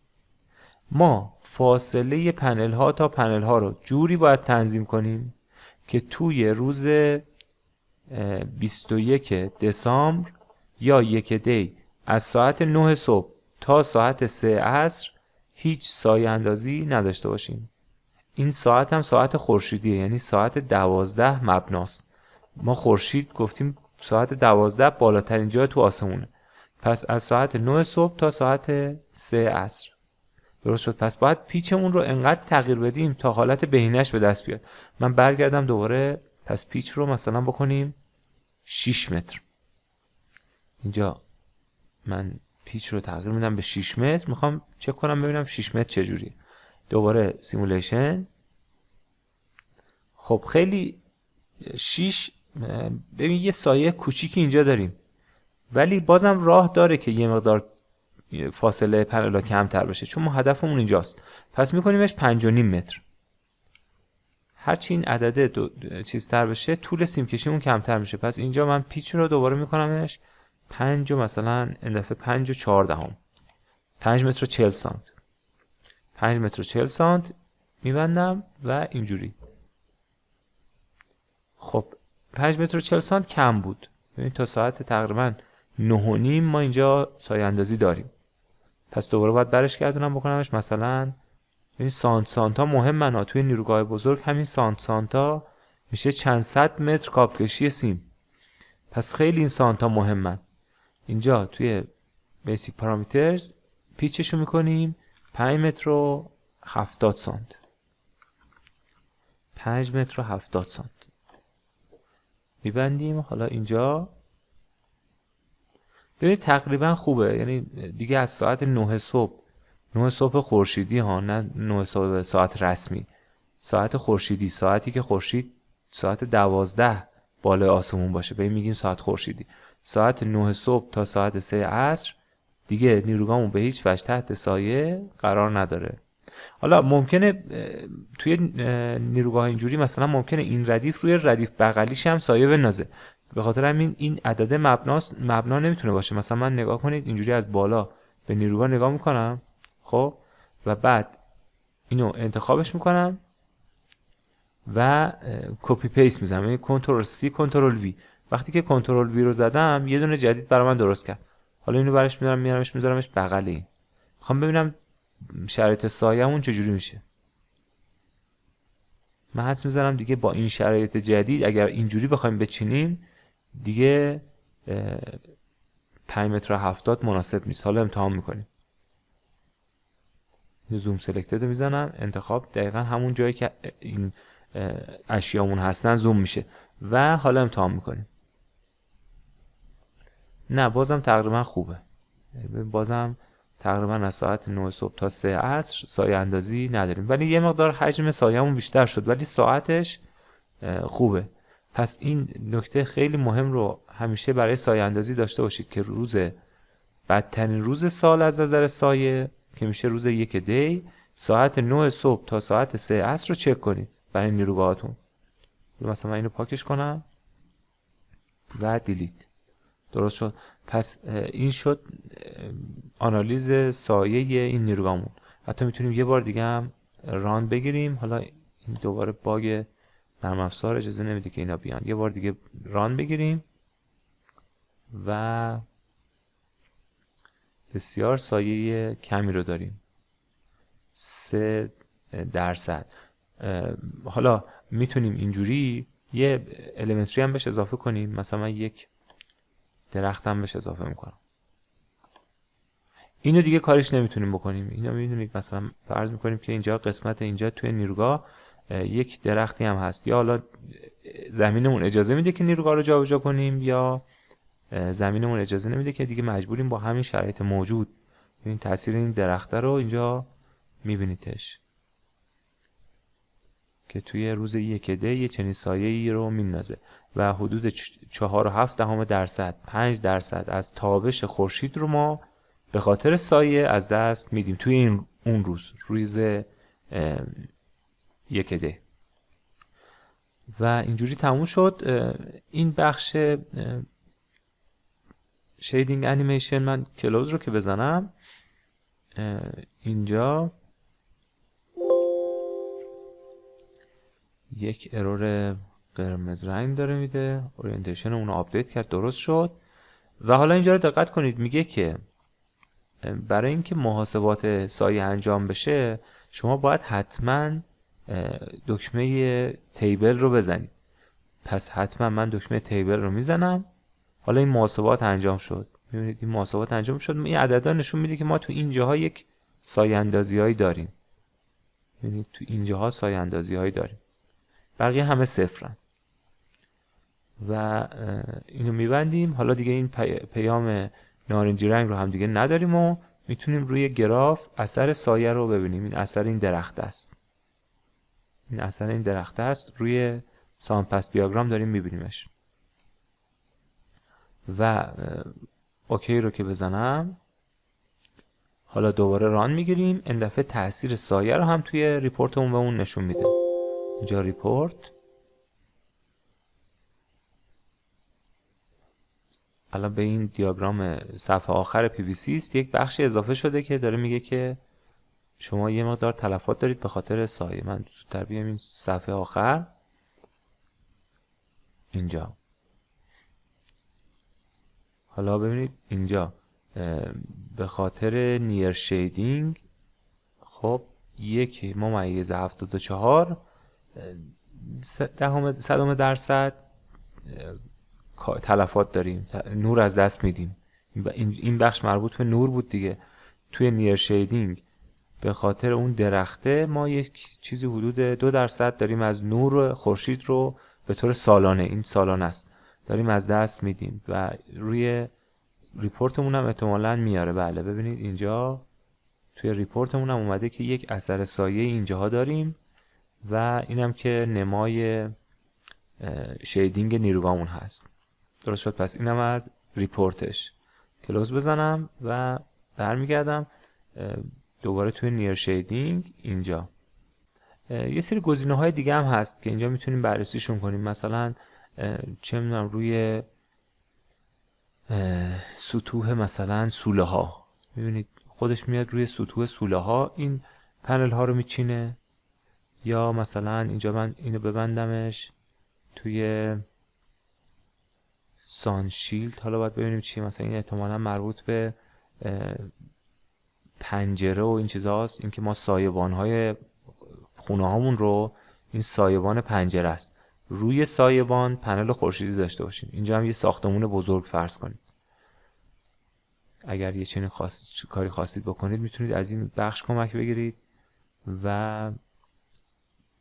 ما فاصله پنل ها تا پنل ها رو جوری باید تنظیم کنیم که توی روز 21 دسامبر یا 1 دی از ساعت 9 صبح تا ساعت 3 عصر هیچ سایه اندازی نداشته باشیم. این ساعت هم ساعت خورشیدیه، یعنی ساعت 12 مبناست. ما خورشید گفتیم ساعت 12 بالاترین جای تو آسمونه. پس از ساعت 9 صبح تا ساعت 3 عصر. درست شد. پس باید پیچمون رو انقدر تغییر بدیم تا حالت بهینه‌اش به دست بیاد. من برگردم دوباره، پس پیچ رو مثلا بکنیم 6 متر. اینجا من پیچ رو تغییر میدم به 6 متر. میخوام چک کنم ببینم 6 متر چجوریه. دوباره سیمولیشن. خب خیلی 6، ببین یه سایه کوچیکی اینجا داریم، ولی بازم راه داره که یه مقدار فاصله پنلا کمتر بشه، چون ما هدفمون اینجاست. پس میکنیمش 5.5 متر. هرچی این عدده چیزتر بشه طول سیم کشیمون کمتر میشه. پس اینجا من پیچ رو دوباره میکنمش 5 و مثلا این دفعه 5 و 14، 5 متر و 40 سانت. 5 متر و 40 سانت میبندم و اینجوری. خب 5 متر و 40 سانت کم بود. ببین تا ساعت تقریبا 9:30 ما اینجا سایه اندازی داریم. پس دوباره باید برش گردونم بکنمش مثلا این سانتا مهمن. توی نیروگاه بزرگ همین سانتا میشه چند صد متر کابل کشی سیم. پس خیلی این سانتا مهمن. اینجا توی بیسیک پارامترز پیچشو میکنیم 5 متر و 70 سانت. 5 متر و 70 سانت میبندیم. حالا اینجا ببینید تقریبا خوبه، یعنی دیگه از ساعت 9 صبح، 9 صبح خورشیدی ها، نه 9 صبح ساعت رسمی، ساعت خورشیدی، ساعتی که خورشید ساعت 12 بالای آسمون باشه، به این میگیم ساعت خورشیدی. ساعت 9 صبح تا ساعت 3 عصر دیگه نیروگاهمون به هیچ وجه تحت سایه قرار نداره. حالا ممکنه توی نیروگاه اینجوری مثلا ممکنه این ردیف روی ردیف بغلیش هم سایه بندازه. به خاطر همین این عدد مبنا نمیتونه باشه. مثلا من نگاه کنید اینجوری از بالا به نیروگاه نگاه میکنم، خب، و بعد اینو انتخابش میکنم و کپی پیست میزنم، یعنی کنترل سی کنترل وی. وقتی که کنترل وی رو زدم یه دونه جدید برای من درست کرد. حالا اینو برش میدارم میذارمش بغل این. میخوام ببینم شرایط سایه‌مون چجوری میشه. من حدس میزنم دیگه با این شرایط جدید اگر اینجوری بخوایم بچینیم دیگه 5 متر و 70 مناسب نیست. حالا امتحان میکنیم. زوم سلکتد رو میزنم، انتخاب دقیقا همون جایی که این اشیامون هستن زوم میشه و حالا امتحان میکنیم. نه بازم تقریبا خوبه. بازم تقریبا از ساعت 9 صبح تا 3 عصر سایه اندازی نداریم، ولی یه مقدار حجم سایه‌مون بیشتر شد، ولی ساعتش خوبه. پس این نکته خیلی مهم رو همیشه برای سایه اندازی داشته باشید که بدترین روز سال از نظر سایه که میشه روز 1 دی، ساعت 9 صبح تا ساعت 3 عصر رو چک کنید برای نیروگاهاتون. مثلا من اینو پاکش کنم و دیلیت. درست شد. پس این شد آنالیز سایه این نیروگاهمون. حتی میتونیم یه بار دیگه هم ران بگیریم. حالا این دوباره باگ نرم افزار اجازه نمیده که اینا بیان. یه بار دیگه ران بگیریم و بسیار سایه کمی رو داریم، 3%. حالا میتونیم اینجوری یه الیمنتری هم بهش اضافه کنیم. مثلا من یک درخت هم بهش اضافه میکنم. اینو دیگه کارش نمیتونیم بکنیم. اینو میدونید مثلا فرض میکنیم که اینجا قسمت اینجا توی نیروگاه یک درختی هم هست، یا حالا زمینمون اجازه میده که نیروگاه رو جابجا کنیم یا زمینمون اجازه نمیده، که دیگه مجبوریم با همین شرایط موجود. ببین تاثیر این درخت رو اینجا میبینیدش. که توی روز 1 دی یه چنین سایه‌ای رو میندازه و حدود 4.7% 5% از تابش خورشید رو ما به خاطر سایه از دست میدیم توی اون روز 1 دی. و اینجوری تموم شد این بخش شیدینگ انیمیشن. من کلوز رو که بزنم اینجا یک ارور قرمز رنگ داره میده. اورینتیشن اون رو آپدیت کرد، درست شد. و حالا اینجا رو دقت کنید، میگه که برای اینکه محاسبات سایه انجام بشه شما باید حتما دکمه تیبل رو بزنید. پس حتما من دکمه تیبل رو میزنم. حالا این محاسبات انجام شد. میبینید این محاسبات انجام شد. این عددا نشون میده که ما تو این جاها یک سایه اندازی هایی داریم. میبینید تو این جاها سایه اندازی هایی داریم، بقیه همه صفرن. و اینو میبندیم. حالا دیگه این پیام نارنجی رنگ رو هم دیگه نداریم و میتونیم روی گراف اثر سایه رو ببینیم. این اثر این درخت است. این اثر این درخت است. روی سامپس دیاگرام داریم میبینیمش. و اوکی رو که بزنم، حالا دوباره ران میگیریم. این دفعه تاثیر سایه رو هم توی ریپورتمون بهمون نشون میده. اینجا ریپورت، الان به این دیاگرام صفحه آخر PVC است یک بخش اضافه شده که داره میگه که شما یه مقدار تلفات دارید به خاطر سایه. من زودتر بیام این صفحه آخر اینجا. حالا ببینید اینجا به خاطر نیر شیدینگ خب 1.74 صدم% تلفات داریم، نور از دست میدیم. این بخش مربوط به نور بود دیگه. توی نیر شیدینگ به خاطر اون درخته ما یک چیزی حدود 2% داریم از نور خورشید رو به طور سالانه، این سالانه است، داریم از دست میدیم و روی ریپورتمون هم احتمالاً میاره. بله ببینید اینجا توی ریپورتمون هم اومده که یک اثر سایه اینجاها داریم و اینم که نمای شیدینگ نیروگامون هست. درست شد. پس اینم از ریپورتش. کلوز بزنم و برمیگردم دوباره توی نیر شیدینگ. اینجا یه سری گزینه های دیگه هم هست که اینجا میتونیم بررسیشون کنیم. مثلا چه میدونم روی سطوح مثلا سوله ها، میبینید خودش میاد روی سطوح سوله ها این پنل ها رو میچینه. یا مثلا اینجا من اینو ببندمش توی سانشیلد. حالا باید ببینیم چیه. مثلا این احتمالا مربوط به پنجره و این چیزاست. این که ما سایبان های خونه هامون رو، این سایبان پنجره است، روی سایبان پنل خورشیدی داشته باشیم. اینجا هم یه ساختمون بزرگ فرض کنید. اگر یه چنین کاری خواستید بکنید میتونید از این بخش کمک بگیرید. و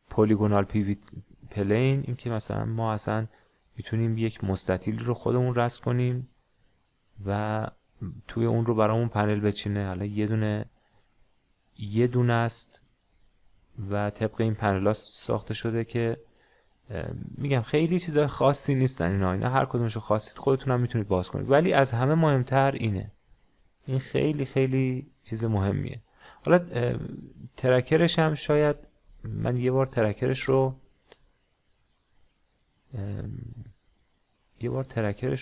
پلیگونال پیوی پلین، این که مثلا ما اصلا میتونیم یک مستطیل رو خودمون رسم کنیم و توی اون رو برامون پنل بچینه. حالا یه دونه است و طبق این پنل ها ساخته شده که میگم خیلی چیزای خاصی نیستن اینا هر کدومشو خواستید خودتون هم میتونید باز کنید. ولی از همه مهمتر اینه، این خیلی خیلی چیز مهمیه. حالا ترکرش هم شاید من یه بار ترکرش رو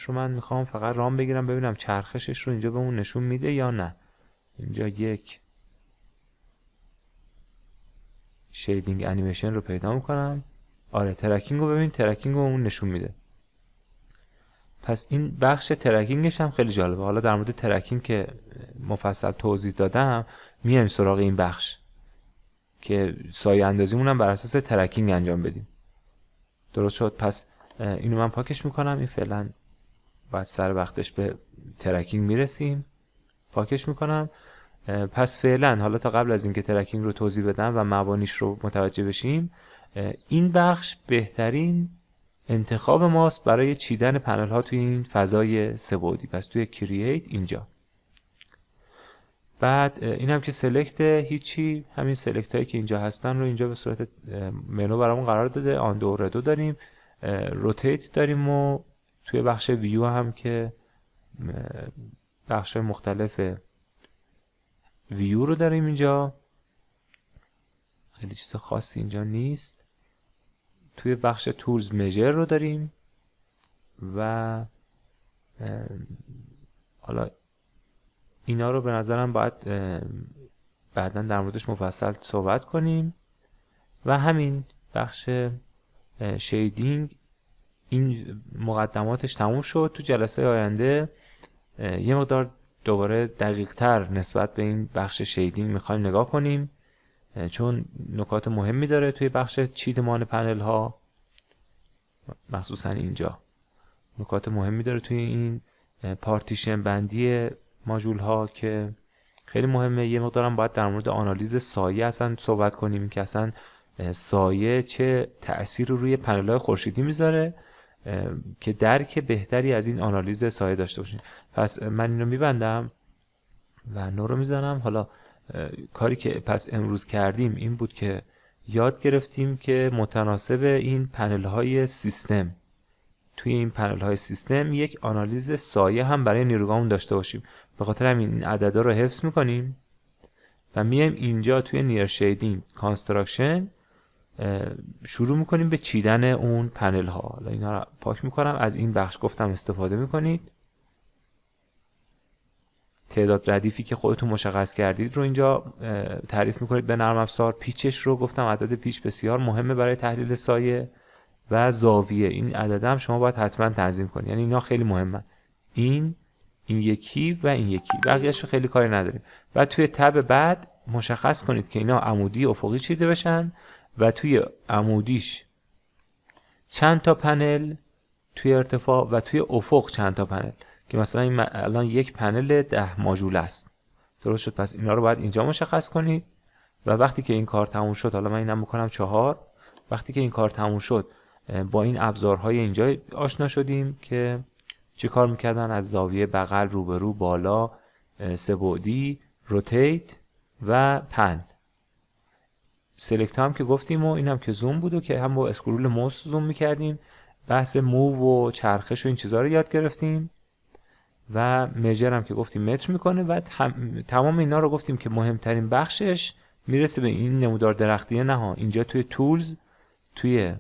من میخوام فقط رام بگیرم ببینم چرخشش رو اینجا بهمون نشون میده یا نه. اینجا یک شیدینگ انیمیشن رو پیدا میکنم. آره ترکینگ رو ببین، ترکینگ رو بهمون نشون میده. پس این بخش ترکینگش هم خیلی جالبه. حالا در مورد ترکینگ که مفصل توضیح دادم میایم سراغ این بخش که سایه اندازیمون هم بر اساس ترکینگ انجام بدیم. درست شد. پس اینو من پاکش میکنم. این فعلا باید سر وقتش به ترکینگ میرسیم. پاکش میکنم. پس فعلا حالا تا قبل از اینکه ترکینگ رو توضیح بدم و مبانیش رو متوجه بشیم، این بخش بهترین انتخاب ماست برای چیدن پنل ها توی این فضای سه‌بعدی. پس توی کرییت اینجا بعد این هم که سلکت هیچی، همین سلکت هایی که اینجا هستن رو اینجا به صورت منو برامون قرار داده. آندو و ردو داریم، روتیت داریم و توی بخش ویو هم که بخش مختلف ویو رو داریم. اینجا خیلی چیز خاصی اینجا نیست. توی بخش تولز میجر رو داریم و حالا اینا رو به نظرم باید بعداً در موردش مفصل صحبت کنیم. و همین بخش شیدینگ این مقدماتش تموم شد. تو جلسه آینده یه مقدار دوباره دقیق تر نسبت به این بخش شیدینگ میخوایم نگاه کنیم، چون نکات مهمی داره توی بخش چیدمان پنل ها، مخصوصا اینجا نکات مهمی داره توی این پارتیشن بندی ماژول ها که خیلی مهمه. یه مقدارم باید در مورد آنالیز سایه اصلا صحبت کنیم که اصلا سایه چه تأثیر روی پنل های خورشیدی میذاره که درک بهتری از این آنالیز سایه داشته باشیم. پس من اینو میبندم و نو رو میزنم. حالا کاری که پس امروز کردیم این بود که یاد گرفتیم که متناسب این پنل های سیستم، توی این پنل های سیستم یک آنالیز سایه هم برای نیروگاهمون داشته باشیم. به خاطر همین این عددا رو حفظ میکنیم و میایم اینجا توی نیر شیدینگ کانستراکشن شروع میکنیم به چیدن اون پنل ها. حالا اینا رو پاک میکنم. از این بخش گفتم استفاده میکنید. تعداد ردیفی که خودتون مشخص کردید رو اینجا تعریف میکنید به نرم افزار. پیچش رو گفتم عدد پیچ بسیار مهمه برای تحلیل سایه و زاویه. این عدد هم شما باید حتما تنظیم کنید، یعنی اینا خیلی مهمه. این یکی و این یکی، بقیه‌اش رو خیلی کاری نداریم. و توی تب بعد مشخص کنید که اینا عمودی افقی چیده بشن و توی عمودیش چند تا پنل توی ارتفاع و توی افق چند تا پنل، که مثلا این الان یک پنل 10 ماژول است. درست شد؟ پس اینا رو باید اینجا مشخص کنید و وقتی که این کار تموم شد، حالا من اینم میکنم 4، وقتی که این کار تموم شد با این ابزارهای اینجا آشنا شدیم که چه کار میکردن از زاویه بغل، روبرو، بالا، سه بعدی، روتیت و پن. سلکت هم که گفتیم و اینم که زوم بود و که هم با اسکرول موس زوم میکردیم. بحث موو و چرخش و این چیزها رو یاد گرفتیم و میجر هم که گفتیم متر میکنه و تمام اینا رو گفتیم که مهمترین بخشش میرسه به این نمودار درختیه. نه ها، اینجا توی تولز، توی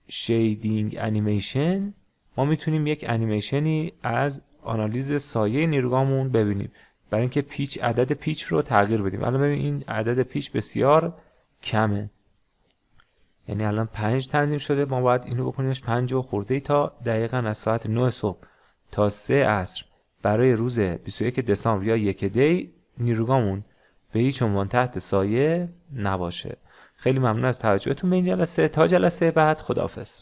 شیدینگ انیمیشن ما میتونیم یک انیمیشنی از آنالیز سایه نیروگاهمون ببینیم برای اینکه عدد پیچ رو تغییر بدیم. الان ببین این عدد پیچ بسیار کمه، یعنی الان 5 تنظیم شده، ما باید اینو بکنیمش 5 و خورده تا دقیقاً از ساعت 9 صبح تا 3 عصر برای روز 21 دسامبر یا 1 دی نیروگاهمون به هیچ عنوان تحت سایه نباشه. خیلی ممنون از توجهتون به این جلسه. تا جلسه بعد، خداحافظ.